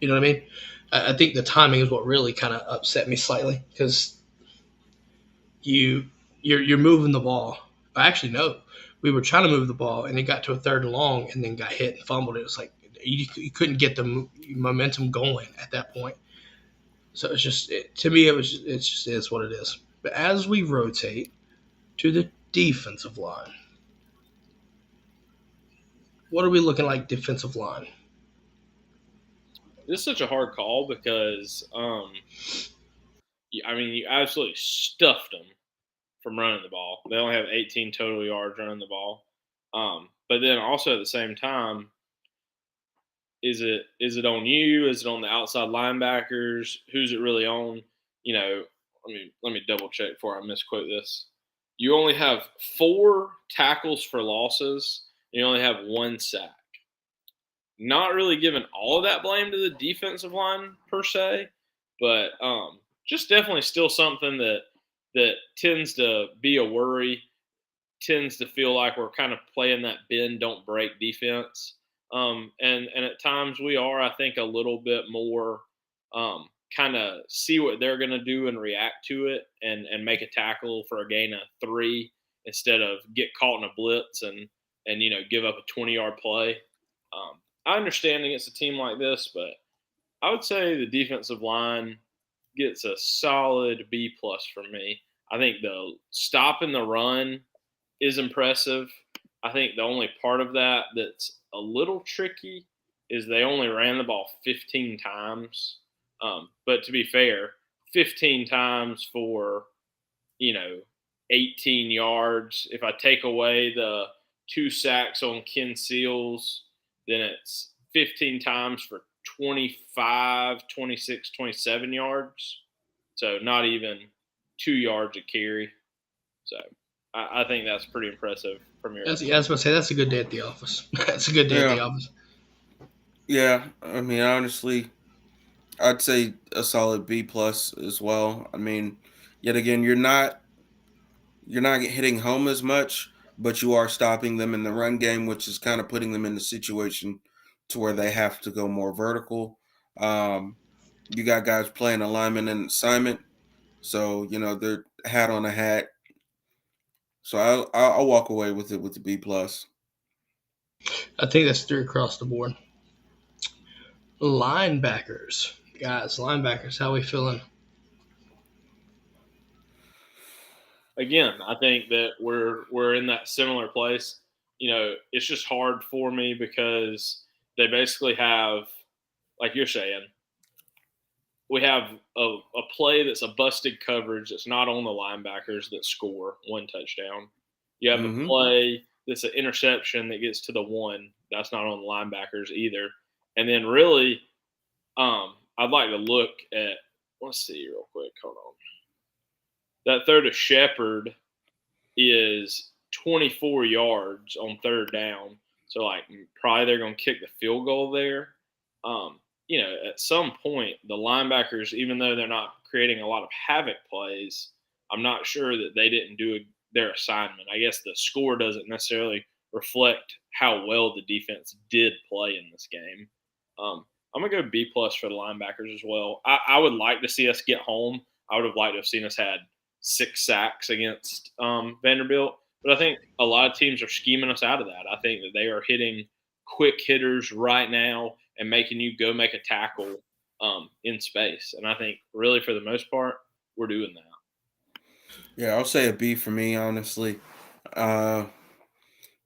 You know what I mean? I think the timing is what really kind of upset me slightly because you're moving the ball. Actually, no, we were trying to move the ball and it got to a third and long and then got hit and fumbled. It was like you couldn't get the momentum going at that point. So it's just to me it just is what it is. But as we rotate to the defensive line, what are we looking like defensive line? This is such a hard call because, I mean, you absolutely stuffed them from running the ball. They only have 18 total yards running the ball. But then also at the same time, is it on you? Is it on the outside linebackers? Who's it really on? Let me double check before I misquote this. you only have 4 tackles for losses, and you only have 1 sack. Not really giving all of that blame to the defensive line per se, but just definitely still something that tends to be a worry. Tends to feel like we're kind of playing that bend don't break defense, and at times we are. I think a little bit more kind of see what they're going to do and react to it, and make a tackle for a gain of 3 instead of get caught in a blitz and give up a 20-yard play. I understand against a team like this, but I would say the defensive line gets a solid B plus for me. I think the stopping the run is impressive. I think the only part of that that's a little tricky is they only ran the ball 15 times. But to be fair, 15 times for, 18 yards. If I take away the 2 sacks on Ken Seals, then it's 15 times for 25, 26, 27 yards. So not even 2 yards a carry. So I think that's pretty impressive from your. I was about to say that's a good day at the office. That's a good day at the office. Yeah, I mean, honestly, I'd say a solid B plus as well. I mean, yet again, you're not hitting home as much, but you are stopping them in the run game, which is kind of putting them in the situation to where they have to go more vertical. You got guys playing alignment and assignment, so they're hat on a hat. So I'll walk away with it with the B plus. I think that's 3 across the board. Linebackers, guys, how we feeling? Again, I think that we're in that similar place. It's just hard for me because they basically have, like you're saying, we have a play that's a busted coverage that's not on the linebackers that score 1 touchdown. You have a play that's an interception that gets to the 1. That's not on the linebackers either. And then really, I'd like to look at, let's see real quick. Hold on. That throw to Shepard is 24 yards on 3rd down. So, probably they're going to kick the field goal there. At some point, the linebackers, even though they're not creating a lot of havoc plays, I'm not sure that they didn't do their assignment. I guess the score doesn't necessarily reflect how well the defense did play in this game. I'm going to go B plus for the linebackers as well. I would like to see us get home. I would have liked to have seen us had 6 sacks against Vanderbilt. But I think a lot of teams are scheming us out of that. I think that they are hitting quick hitters right now and making you go make a tackle in space. And I think really for the most part, we're doing that. Yeah, I'll say a B for me, honestly. Yet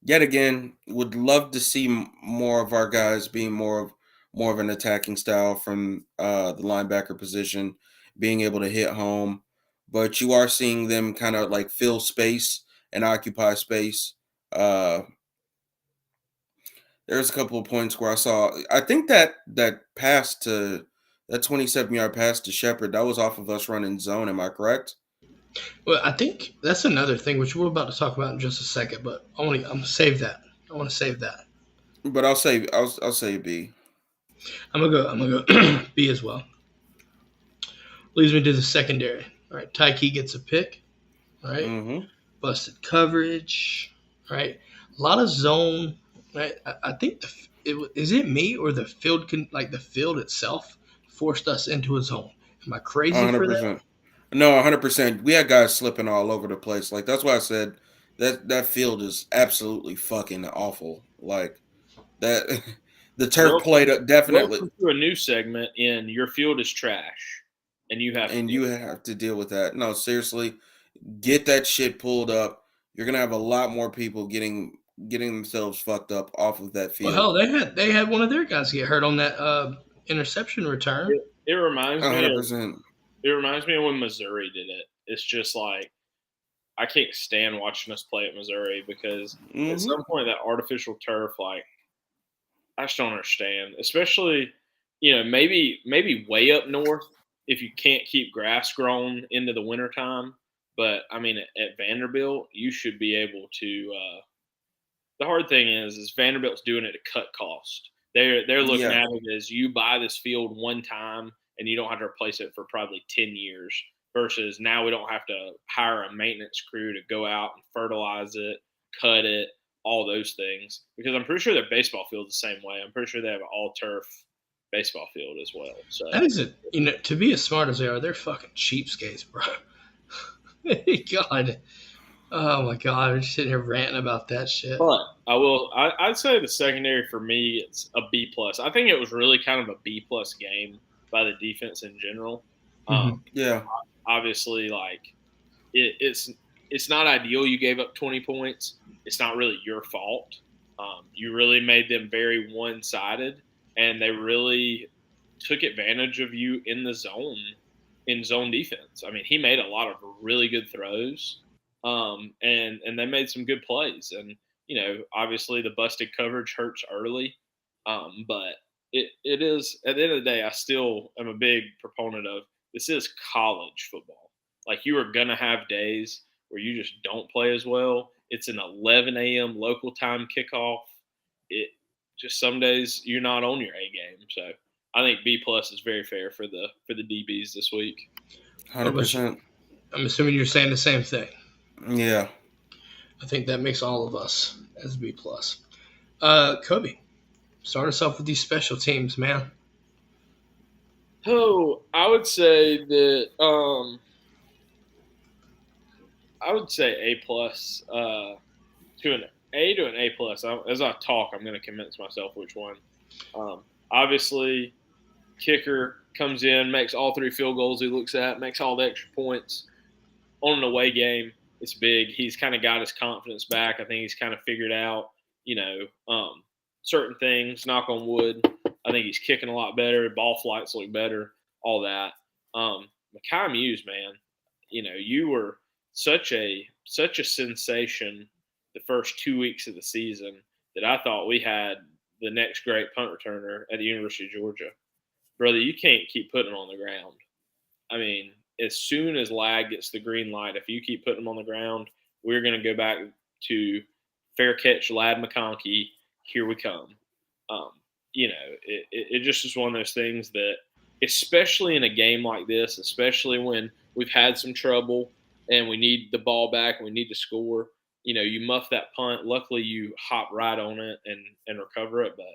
again, would love to see more of our guys being more of an attacking style from the linebacker position, being able to hit home. But you are seeing them kind of like fill space and occupy space. There's a couple of points where I think that pass to that 27-yard pass to Shepard, that was off of us running zone. Am I correct? Well, I think that's another thing which we're about to talk about in just a second, but I'm gonna save that. I want to save that. But I'll say B. I'm gonna go B as well. Leads me to the secondary. All right, Tyke gets a pick. All right, busted coverage. All right, a lot of zone. Right, I think is it me or the field the field itself forced us into a zone. Am I crazy 100%. For that? No, 100%. We had guys slipping all over the place. Like that's why I said that field is absolutely fucking awful. Like that, the turf played definitely. Welcome to a new segment in Your Field is Trash, and you have to deal with that. No, seriously, get that shit pulled up. You're gonna have a lot more people getting themselves fucked up off of that field. Well, hell, they had one of their guys get hurt on that interception return. It reminds 100%. It reminds me of when Missouri did it. It's just like I can't stand watching us play at Missouri because at some point that artificial turf, I just don't understand. Especially, maybe way up north if you can't keep grass grown into the wintertime. But I mean, at Vanderbilt, you should be able to. The hard thing is Vanderbilt's doing it to cut cost. They're looking Yeah. at it as you buy this field one time and you don't have to replace it for probably 10 years. Versus now we don't have to hire a maintenance crew to go out and fertilize it, cut it, all those things. Because I'm pretty sure their baseball field is the same way. I'm pretty sure they have an all turf baseball field as well. So That is it. To be as smart as they are, they're fucking cheapskates, bro. God. Oh my God, I'm just sitting here ranting about that shit. But I'd say the secondary for me, it's a B plus. I think it was really kind of a B plus game by the defense in general. Yeah. Obviously, like it's not ideal. You gave up 20 points. It's not really your fault. You really made them very one sided, and they really took advantage of you in the zone, in zone defense. I mean, he made a lot of really good throws. And they made some good plays. And, obviously the busted coverage hurts early. But it is, at the end of the day, I still am a big proponent of this is college football. Like, you are going to have days where you just don't play as well. It's an 11 a.m. local time kickoff. It just some days you're not on your A game. So I think B plus is very fair for the DBs this week. 100%. I'm assuming you're saying the same thing. Yeah. I think that makes all of us as B plus. Kobe, start us off with these special teams, man. Oh, I would say that I would say A plus to an A plus. As I talk, I'm going to convince myself which one. Obviously, kicker comes in, makes all 3 field goals he looks at, makes all the extra points on an away game. It's big. He's kind of got his confidence back. I think he's kind of figured out, certain things, knock on wood. I think he's kicking a lot better. Ball flights look better, all that. Mekhi Muse, man, you were such a sensation the first 2 weeks of the season that I thought we had the next great punt returner at the University of Georgia. Brother, you can't keep putting him on the ground. I mean, as soon as Lag gets the green light, if you keep putting him on the ground, we're going to go back to fair catch, Lad McConkey, here we come. It just is one of those things that, especially in a game like this, especially when we've had some trouble and we need the ball back and we need to score, you muff that punt. Luckily, you hop right on it and recover it, but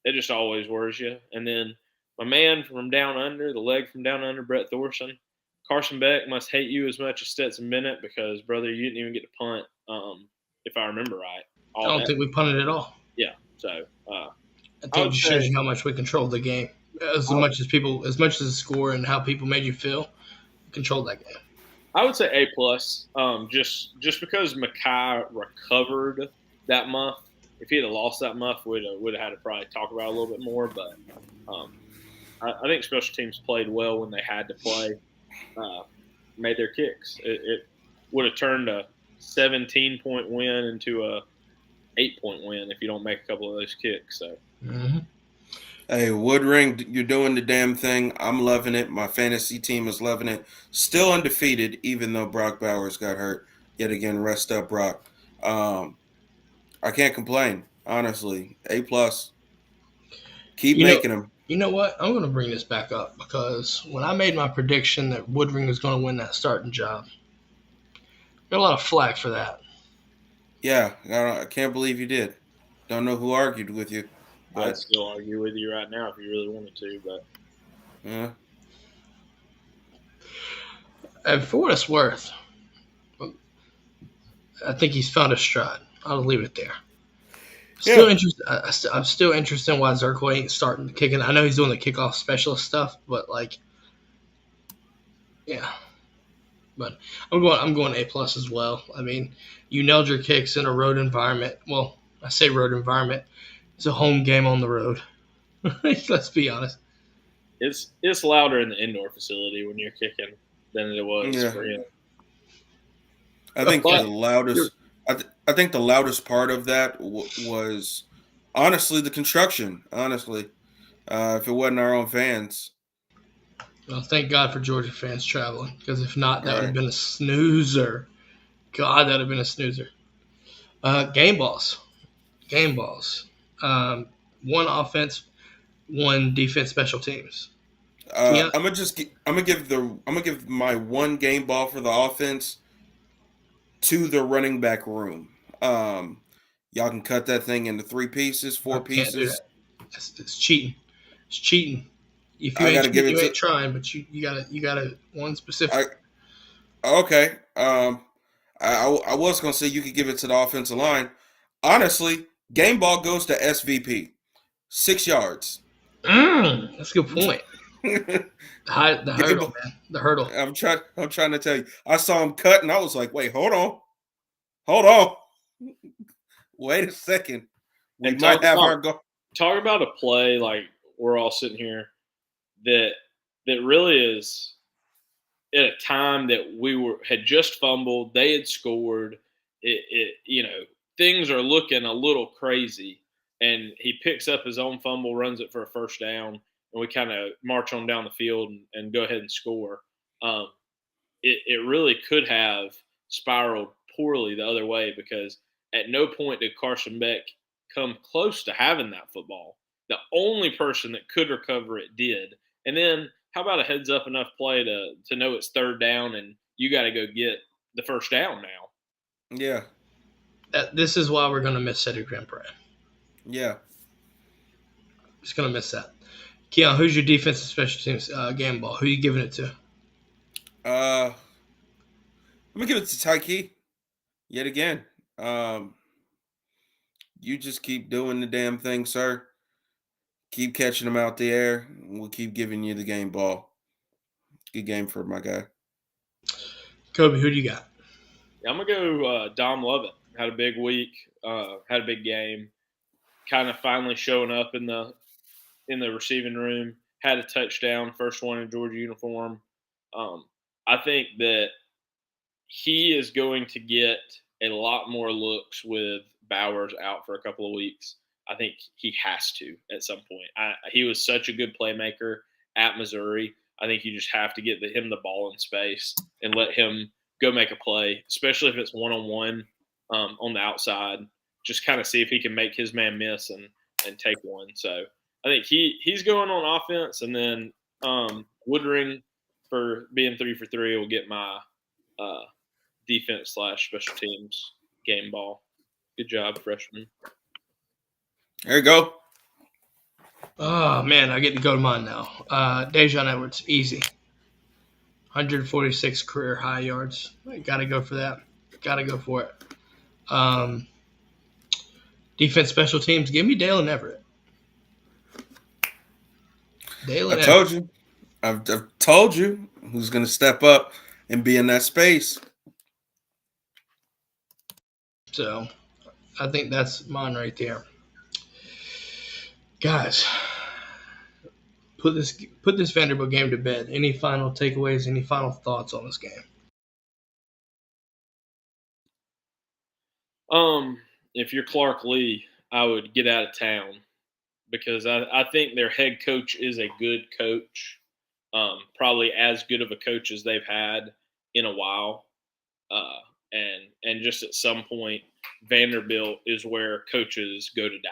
it just always worries you. And then my man from down under, the leg from down under, Brett Thorson. Carson Beck must hate you as much as Stetson Bennett because, brother, you didn't even get to punt, if I remember right. I don't think we punted at all. Yeah, so I think it shows you how much we controlled the game. As much as the score and how people made you feel, controlled that game. I would say A plus, just because Mekhi recovered that muff. If he had lost that muff, would have had to probably talk about it a little bit more. But I think special teams played well when they had to play, made their kicks. It would have turned a 17-point win into a 8-point win if you don't make a couple of those kicks. So. Mm-hmm. Hey, Woodring, you're doing the damn thing. I'm loving it. My fantasy team is loving it. Still undefeated, even though Brock Bowers got hurt. Yet again, rest up, Brock. I can't complain, honestly. A plus. Keep making them. You know what? I'm going to bring this back up because when I made my prediction that Woodring was going to win that starting job, got a lot of flack for that. Yeah, I can't believe you did. Don't know who argued with you. But, I'd still argue with you right now if you really wanted to, but yeah. And for what it's worth, I think he's found a stride. I'll leave it there. Still interested. I'm still interested in why Zirkle ain't starting kicking. I know he's doing the kickoff specialist stuff, but yeah. But I'm going A plus as well. I mean, you nailed your kicks in a road environment. Well, I say road environment. It's a home game on the road. Let's be honest. It's louder in the indoor facility when you're kicking than it was for him. I think the loudest. I think the loudest part of that was honestly the construction. Honestly, if it wasn't our own fans, Well, thank God for Georgia fans traveling, because if not, All that would have right. been a snoozer. God, that would have been a snoozer. Game balls. Game balls. One offense, one defense, special teams. Keon, I'm gonna give my one game ball for the offense to the running back room. Um, y'all can cut that thing into 3 pieces, I four can't do pieces. that. It's cheating. It's cheating. If you I ain't gotta give cheating, it you ain't to trying. But you gotta one I specific. okay. I was gonna say you could give it to the offensive line. Honestly, game ball goes to SVP. 6 yards. That's a good point. The Game hurdle, ball. man. The hurdle. I'm trying to tell you. I saw him cut and I was like, wait, hold on. Wait a second. We And might have our goal. talk about a play like we're all sitting here that really is at a time that had just fumbled, they had scored. Things are looking a little crazy, and he picks up his own fumble, runs it for a first down, and we kind of march on down the field and go ahead and score. Um, it really could have spiraled poorly the other way because at no point did Carson Beck come close to having that football. The only person that could recover it did. And then how about a heads up enough play to know it's third down and you got to go get the first down now? Yeah. This is why we're gonna miss Cedric Van Pran. Yeah. Just gonna miss that. Keon, who's your defensive special teams game ball? Who are you giving it to? I'm gonna give it to Tyke yet again. Um, you just keep doing the damn thing, sir. Keep catching them out the air. We'll keep giving you the game ball. Good game for my guy. Kobe, who do you got? Yeah, I'm gonna go Dom Lovett. Had a big week. Had a big game. Kind of finally showing up in the receiving room. Had a touchdown, first one in Georgia uniform. I think that he is going to get a lot more looks with Bowers out for a couple of weeks. I think he has to at some point. He was such a good playmaker at Missouri. I think you just have to get him the ball in space and let him go make a play, especially if it's one-on-one on the outside. Just kind of see if he can make his man miss and take one. So I think he's going on offense, and then Woodring for being 3 for 3 will get my defense / special teams game ball. Good job, freshman. There you go. Oh man, I get to go to mine now. Daijun Edwards, easy. 146 career high yards. Got to go for that. Got to go for it. Defense, special teams. Give me Dalen Everett. I told you. I've told you who's going to step up and be in that space. So, I think that's mine right there. Guys, put this Vanderbilt game to bed. Any final takeaways? Any final thoughts on this game? If you're Clark Lee, I would get out of town because I think their head coach is a good coach, probably as good of a coach as they've had in a while, and just at some point, Vanderbilt is where coaches go to die.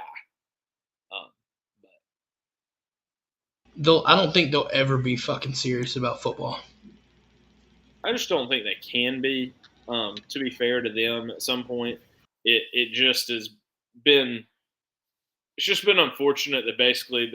I don't think they'll ever be fucking serious about football. I just don't think they can be. To be fair to them, at some point, it just has been. It's just been unfortunate that basically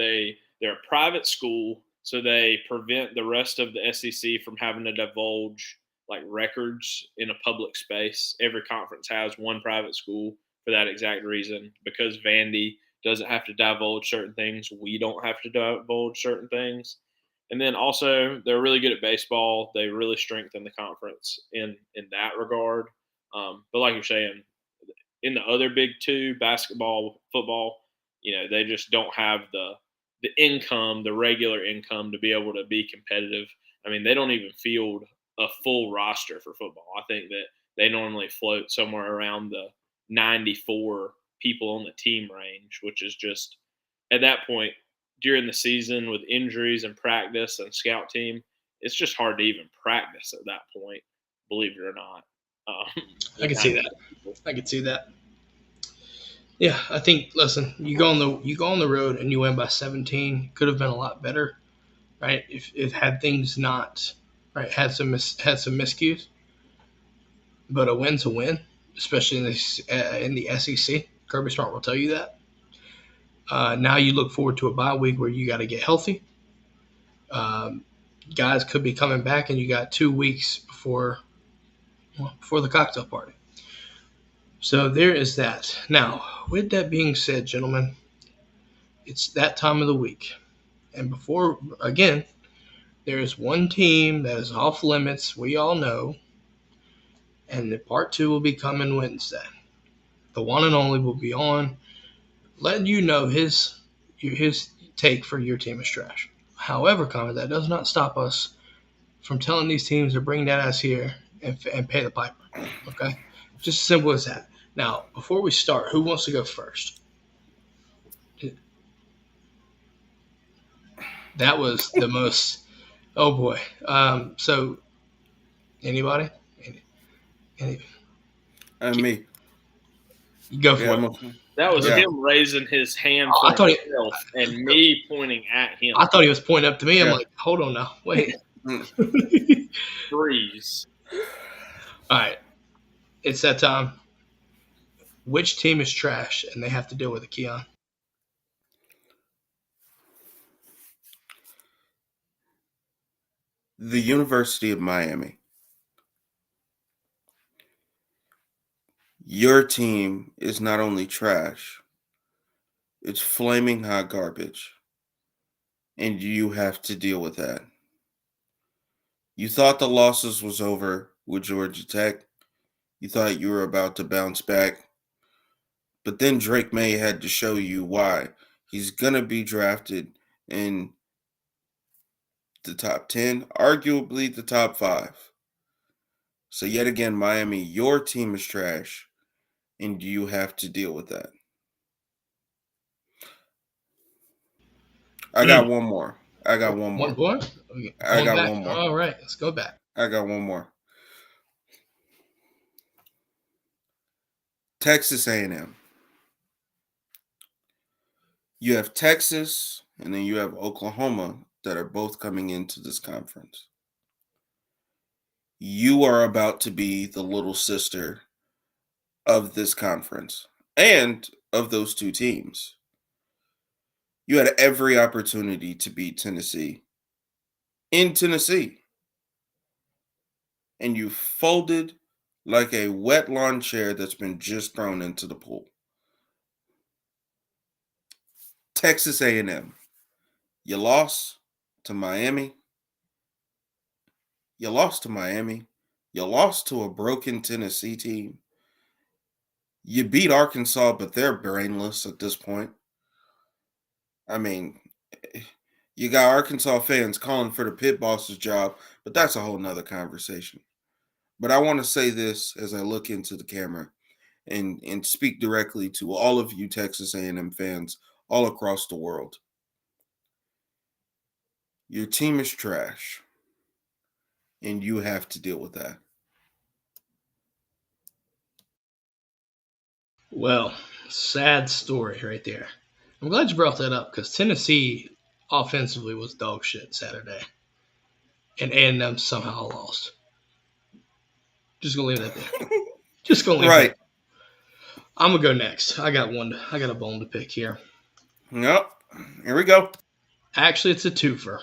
they're a private school, so they prevent the rest of the SEC from having to divulge like records in a public space. Every conference has one private school for that exact reason. Because Vandy doesn't have to divulge certain things, we don't have to divulge certain things. And then also they're really good at baseball. They really strengthen the conference in that regard. But like you're saying, in the other big two, basketball, football, they just don't have the income, the regular income to be able to be competitive. I mean, they don't even field a full roster for football. I think that they normally float somewhere around the 94 people on the team range, which is just at that point during the season with injuries and practice and scout team, it's just hard to even practice at that point, believe it or not. I can see that. I can see that. Yeah, I think. Listen, you go on the road and you win by 17. Could have been a lot better, right? If had things not right had some miscues, but a win's a win, especially in the SEC. Kirby Smart will tell you that. Now you look forward to a bye week where you got to get healthy. Guys could be coming back, and you got 2 weeks before the cocktail party. So there is that. Now, with that being said, gentlemen, it's that time of the week. And before, again, there is one team that is off limits, we all know, and the part 2 will be coming Wednesday. The one and only will be on, letting you know his take for your team is trash. However, Connor, that does not stop us from telling these teams to bring that ass here and pay the piper. Okay? Just as simple as that. Now, before we start, who wants to go first? That was the most. Oh boy. So, anybody? Me. You go for it. That was him raising his hand for himself and me pointing at him. I thought he was pointing up to me. I'm like, hold on now. Wait. Freeze. All right. It's that time. Which team is trash and they have to deal with it, Keon? The University of Miami. Your team is not only trash, it's flaming hot garbage. And you have to deal with that. You thought the losses was over with Georgia Tech. You thought you were about to bounce back. But then Drake May had to show you why. He's going to be drafted in the top 10, arguably the top 5. So yet again, Miami, your team is trash, and you have to deal with that. I got one more. One more? Okay. I got one more. All right, let's go back. I got one more. Texas A&M. You have Texas, and then you have Oklahoma that are both coming into this conference. You are about to be the little sister of this conference and of those two teams. You had every opportunity to beat Tennessee in Tennessee. And you folded like a wet lawn chair that's been just thrown into the pool. Texas A&M. You lost to Miami. You lost to Miami. You lost to a broken Tennessee team. You beat Arkansas, but they're brainless at this point. I mean, you got Arkansas fans calling for the pit boss's job, but that's a whole nother conversation. But I want to say this as I look into the camera and speak directly to all of you Texas A&M fans all across the world. Your team is trash, and you have to deal with that. Well, sad story right there. I'm glad you brought that up because Tennessee offensively was dog shit Saturday, and A&M somehow lost. Just gonna leave that there. Just gonna leave right. That. I'm gonna go next. I got a bone to pick here. Yep. Here we go. Actually, it's a twofer.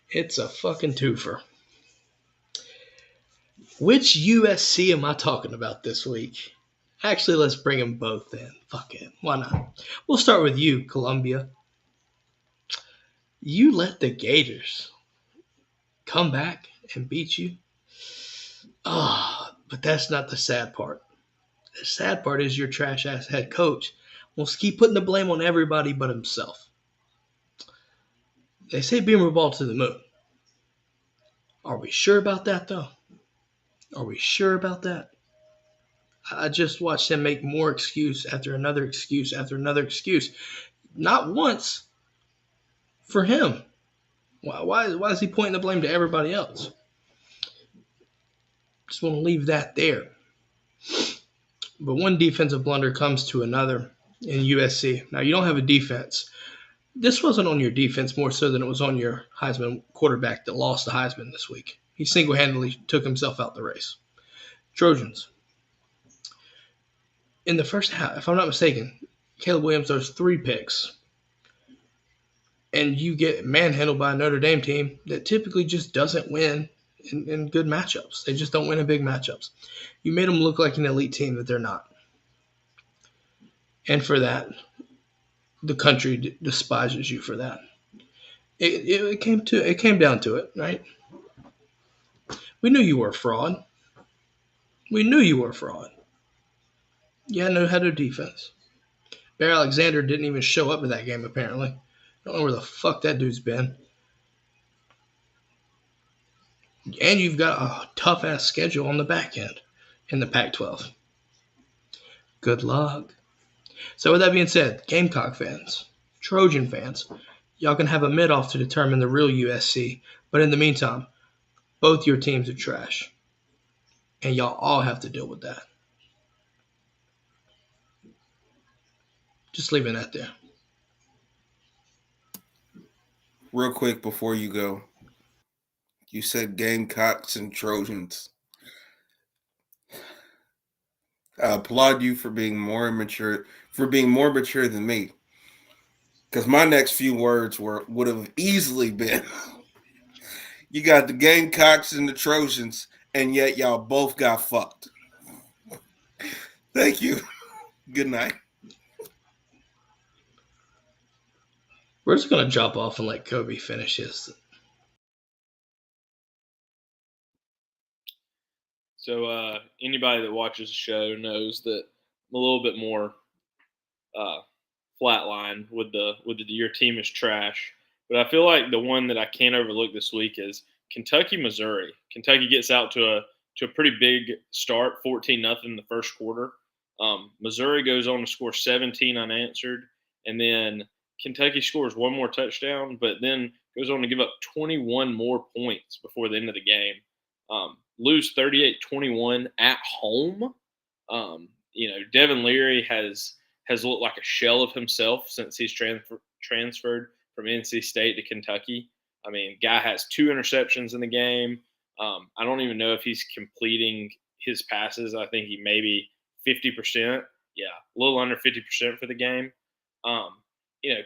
It's a fucking twofer. Which USC am I talking about this week? Actually, let's bring them both in. Fuck it. Why not? We'll start with you, Columbia. You let the Gators come back and beat you. But that's not the sad part. The sad part is your trash-ass head coach wants to keep putting the blame on everybody but himself. They say beamer ball to the moon. Are we sure about that, though? Are we sure about that? I just watched him make more excuse after another excuse after another excuse. Not once, for him. Why is he pointing the blame to everybody else? Just want to leave that there. But one defensive blunder comes to another in USC. Now, you don't have a defense. This wasn't on your defense more so than it was on your Heisman quarterback that lost the Heisman this week. He single-handedly took himself out the race. Trojans. In the first half, if I'm not mistaken, Caleb Williams throws 3 picks. And you get manhandled by a Notre Dame team that typically just doesn't win in good matchups. They just don't win in big matchups. You made them look like an elite team that they're not. And for that, the country despises you for that. It came down to it, right? We knew you were a fraud. We knew you were a fraud. You had no defense. Bear Alexander didn't even show up in that game, apparently. I don't know where the fuck that dude's been. And you've got a tough-ass schedule on the back end in the Pac-12. Good luck. So with that being said, Gamecock fans, Trojan fans, y'all can have a mid-off to determine the real USC. But in the meantime, both your teams are trash. And y'all all have to deal with that. Just leaving that there. Real quick before you go, you said Gamecocks and Trojans. I applaud you for being more mature than me. Because my next few words would have easily been, you got the Gamecocks and the Trojans, and yet y'all both got fucked. Thank you. Good night. We're just going to drop off and let Kobe finish his. So anybody that watches the show knows that I'm a little bit more flatline with the your team is trash. But I feel like the one that I can't overlook this week is Kentucky, Missouri. Kentucky gets out to a pretty big start, 14-0 in the first quarter. Missouri goes on to score 17 unanswered, and then Kentucky scores one more touchdown, but then goes on to give up 21 more points before the end of the game. Lose 38-21 at home. Devin Leary has looked like a shell of himself since he's transferred from NC State to Kentucky. I mean, guy has 2 interceptions in the game. I don't even know if he's completing his passes. I think he maybe 50%. Yeah, a little under 50% for the game.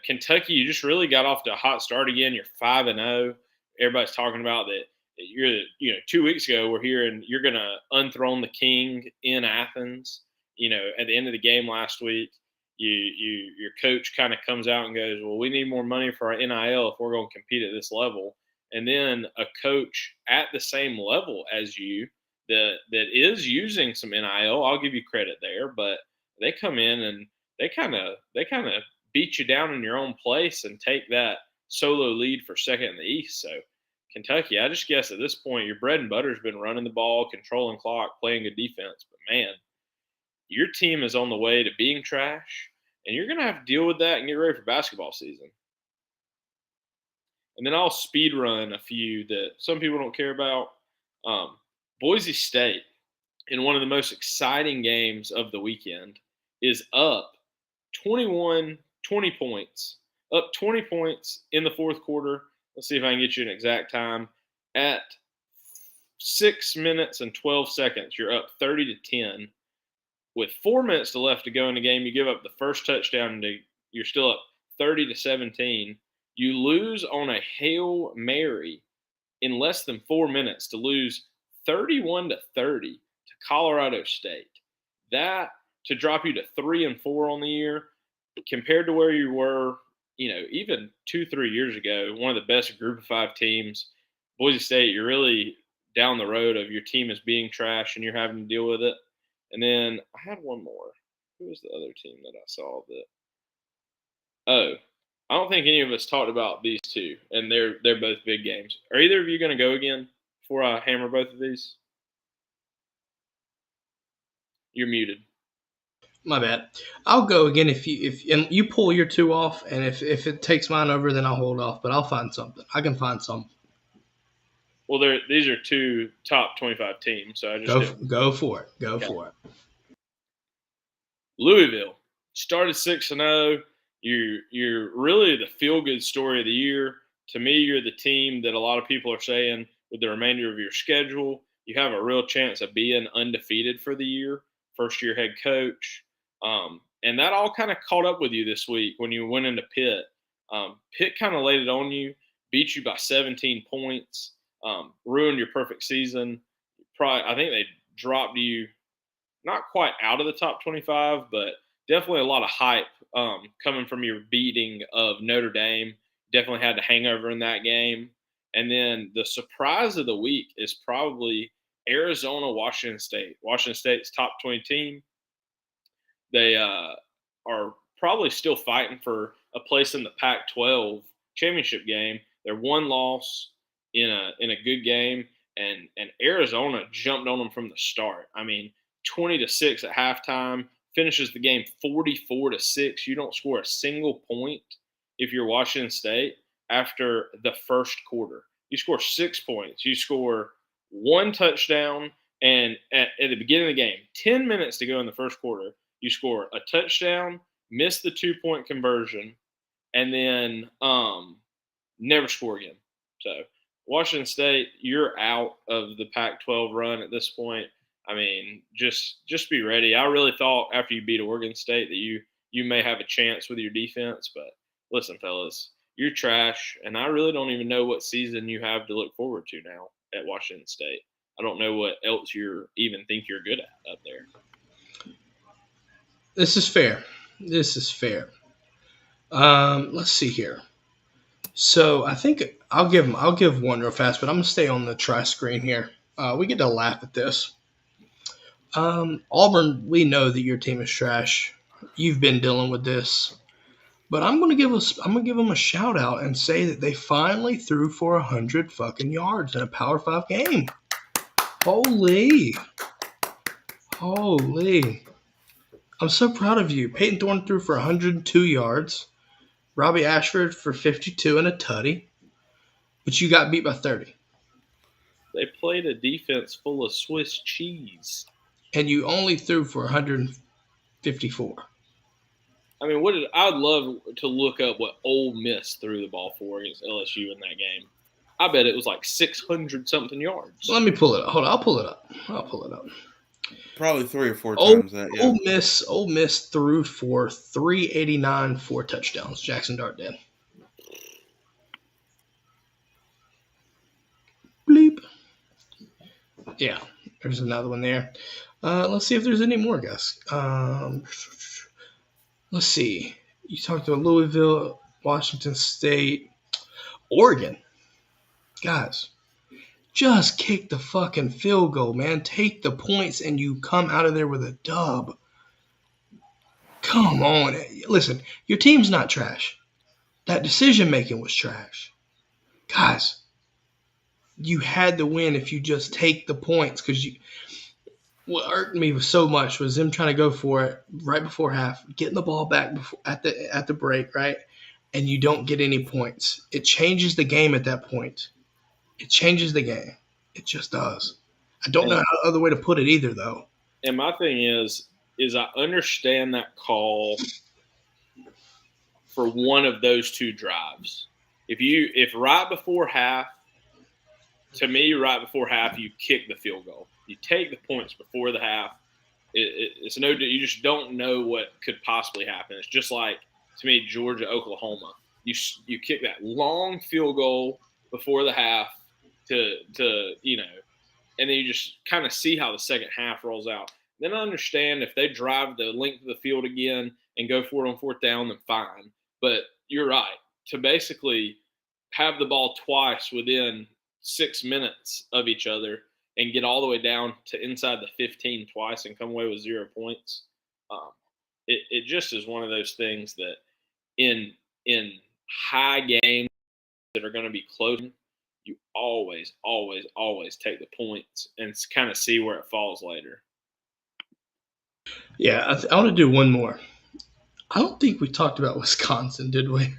Kentucky, you just really got off to a hot start again. You're 5-0. Everybody's talking about that. You're 2 weeks ago we're hearing you're going to unthrone the king in Athens. At the end of the game last week, your coach kind of comes out and goes, well, we need more money for our NIL if we're going to compete at this level. And then a coach at the same level as you that is using some NIL, I'll give you credit there, but they come in and they kind of beat you down in your own place and take that solo lead for second in the East. So Kentucky, I just guess at this point, your bread and butter has been running the ball, controlling clock, playing good defense. But, man, your team is on the way to being trash, and you're going to have to deal with that and get ready for basketball season. And then I'll speed run a few that some people don't care about. Boise State, in one of the most exciting games of the weekend, is up 20 points. Up 20 points in the fourth quarter. Let's see if I can get you an exact time. At 6 minutes and 12 seconds, you're up 30-10. With 4 minutes left to go in the game, you give up the first touchdown, and you're still up 30-17. You lose on a Hail Mary in less than 4 minutes to lose 31-30 to Colorado State. That to drop you to 3-4 on the year, compared to where you were, even 2-3 years ago, one of the best Group of 5 teams. Boise State, you're really down the road of your team is being trash and you're having to deal with it. And then I had one more. Who was the other team that I saw that? Oh, I don't think any of us talked about these two, and they're both big games. Are either of you going to go again before I hammer both of these? You're muted. My bad. I'll go again if you pull your 2 off, and if it takes mine over, then I'll hold off. But I'll find something. I can find something. Well, these are 2 top 25 teams, so I just Go for it. Go for it. Louisville started 6-0. You're really the feel good story of the year. To me, you're the team that a lot of people are saying with the remainder of your schedule, you have a real chance of being undefeated for the year. First year head coach, and that all kind of caught up with you this week when you went into Pitt. Pitt kind of laid it on you, beat you by 17 points, ruined your perfect season. I think they dropped you not quite out of the top 25, but definitely a lot of hype coming from your beating of Notre Dame. Definitely had the hangover in that game. And then the surprise of the week is probably Arizona, Washington State. Washington State's top 20 team. They are probably still fighting for a place in the Pac-12 championship game. They're one loss in a good game, and Arizona jumped on them from the start. I mean, 20-6 at halftime, finishes the game 44-6. You don't score a single point if you're Washington State after the first quarter. You score 6 points. You score 1 touchdown, and at the beginning of the game, 10 minutes to go in the first quarter, you score a touchdown, miss the 2-point conversion, and then never score again. So Washington State, you're out of the Pac-12 run at this point. I mean, just be ready. I really thought after you beat Oregon State that you may have a chance with your defense, but listen, fellas, you're trash, and I really don't even know what season you have to look forward to now at Washington State. I don't know what else you even think you're good at up there. This is fair. Let's see here. So I think I'll give one real fast, but I'm gonna stay on the try screen here. We get to laugh at this. Auburn, we know that your team is trash. You've been dealing with this, but I'm gonna give them a shout out and say that they finally threw for 100 fucking yards in a Power 5 game. Holy! I'm so proud of you. Peyton Thorne threw for 102 yards. Robbie Ashford for 52 and a tutty. But you got beat by 30. They played a defense full of Swiss cheese. And you only threw for 154. I mean, I'd love to look up what Ole Miss threw the ball for against LSU in that game. I bet it was like 600-something yards. Let me pull it up. Hold on, I'll pull it up. Probably 3 or 4 times that. Yeah. Ole Miss threw for 389, 4 touchdowns. Jackson Dart did. Bleep. Yeah, there's another one there. Let's see if there's any more, guys. Let's see. You talked about Louisville, Washington State, Oregon. Guys, just kick the fucking field goal, man. Take the points and you come out of there with a dub. Come on. Listen, your team's not trash. That decision-making was trash. Guys, you had to win if you just take the points, because what irked me so much was them trying to go for it right before half, getting the ball back at the break, right? And you don't get any points. It changes the game at that point. It changes the game. It just does. I don't know how other way to put it either, though. And my thing is I understand that call for one of those 2 drives. If right before half, to me, right before half, you kick the field goal. You take the points before the half. It's no. You just don't know what could possibly happen. It's just like, to me, Georgia, Oklahoma. You kick that long field goal before the half to and then you just kind of see how the second half rolls out. Then I understand if they drive the length of the field again and go for it on 4th down, then fine. But you're right. To basically have the ball twice within 6 minutes of each other and get all the way down to inside the 15 twice and come away with 0 points, it just is one of those things that in high games that are going to be close, you always take the points and kind of see where it falls later. Yeah, I want to do one more. I don't think we talked about Wisconsin, did we?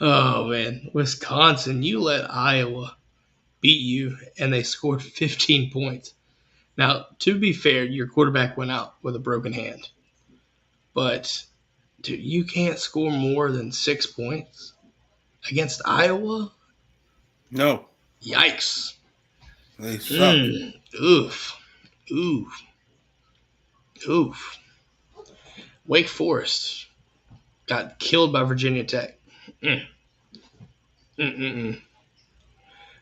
Oh, man. Wisconsin, you let Iowa beat you, and they scored 15 points. Now, to be fair, your quarterback went out with a broken hand. But, dude, you can't score more than 6 points against Iowa? No, Yikes. they suck. Oof. Oof. Oof. Wake Forest got killed by Virginia Tech. Mm. Mm-mm-mm.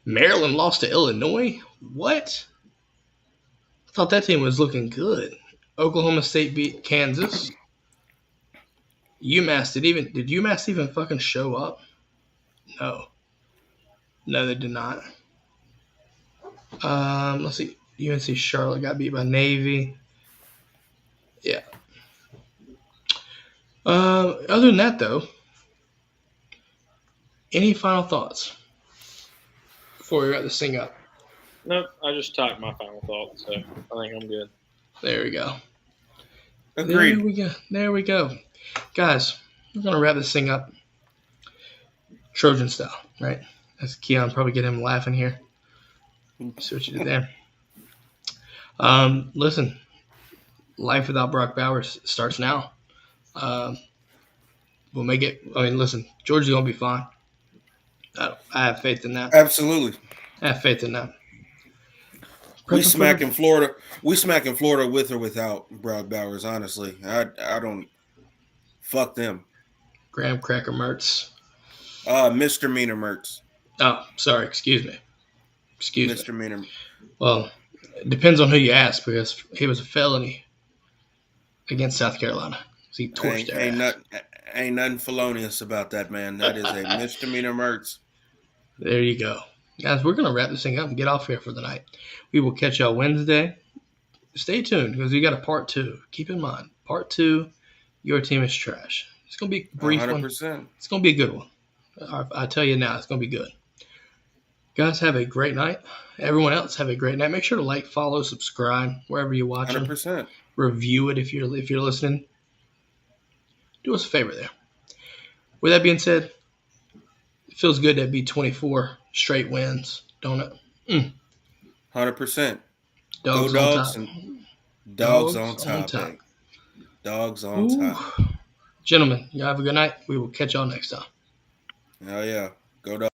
Maryland lost to Illinois? What? I thought that team was looking good. Oklahoma State beat Kansas. Did UMass even fucking show up? No. No, they did not. Let's see. UNC Charlotte got beat by Navy. Yeah. Other than that, though, any final thoughts before we wrap this thing up? Nope, I just typed my final thoughts, so I think I'm good. There we go. Agreed. There we go. Guys, we're going to wrap this thing up Trojan style, right? That's Keon. Probably get him laughing here. See what you did there. Listen, life without Brock Bowers starts now. We'll make it. I mean, listen, Georgia's going to be fine. I have faith in that. Absolutely. I have faith in that. We smacking Florida. We smacking Florida with or without Brock Bowers. Honestly, I don't. Fuck them. Graham Cracker Mertz. Misdemeanor Mertz. Oh, sorry. Excuse me. Misdemeanor. Well, it depends on who you ask because he was a felony against South Carolina. He torched their ass. Ain't nothing felonious about that, man. That is a misdemeanor Mertz. There you go. Guys, we're going to wrap this thing up and get off here for the night. We will catch y'all Wednesday. Stay tuned because we got a part 2. Keep in mind, part 2, your team is trash. It's going to be a brief 100%. One. It's going to be a good one. I tell you now, it's going to be good. Guys, have a great night. Everyone else, have a great night. Make sure to like, follow, subscribe wherever you're watching. 100%. Review it if you're listening. Do us a favor there. With that being said, it feels good to be 24 straight wins, don't it? 100%. Dogs Go on Dogs top. and Dogs on top. Dogs on top. Gentlemen, y'all have a good night. We will catch y'all next time. Hell yeah. Go Dogs.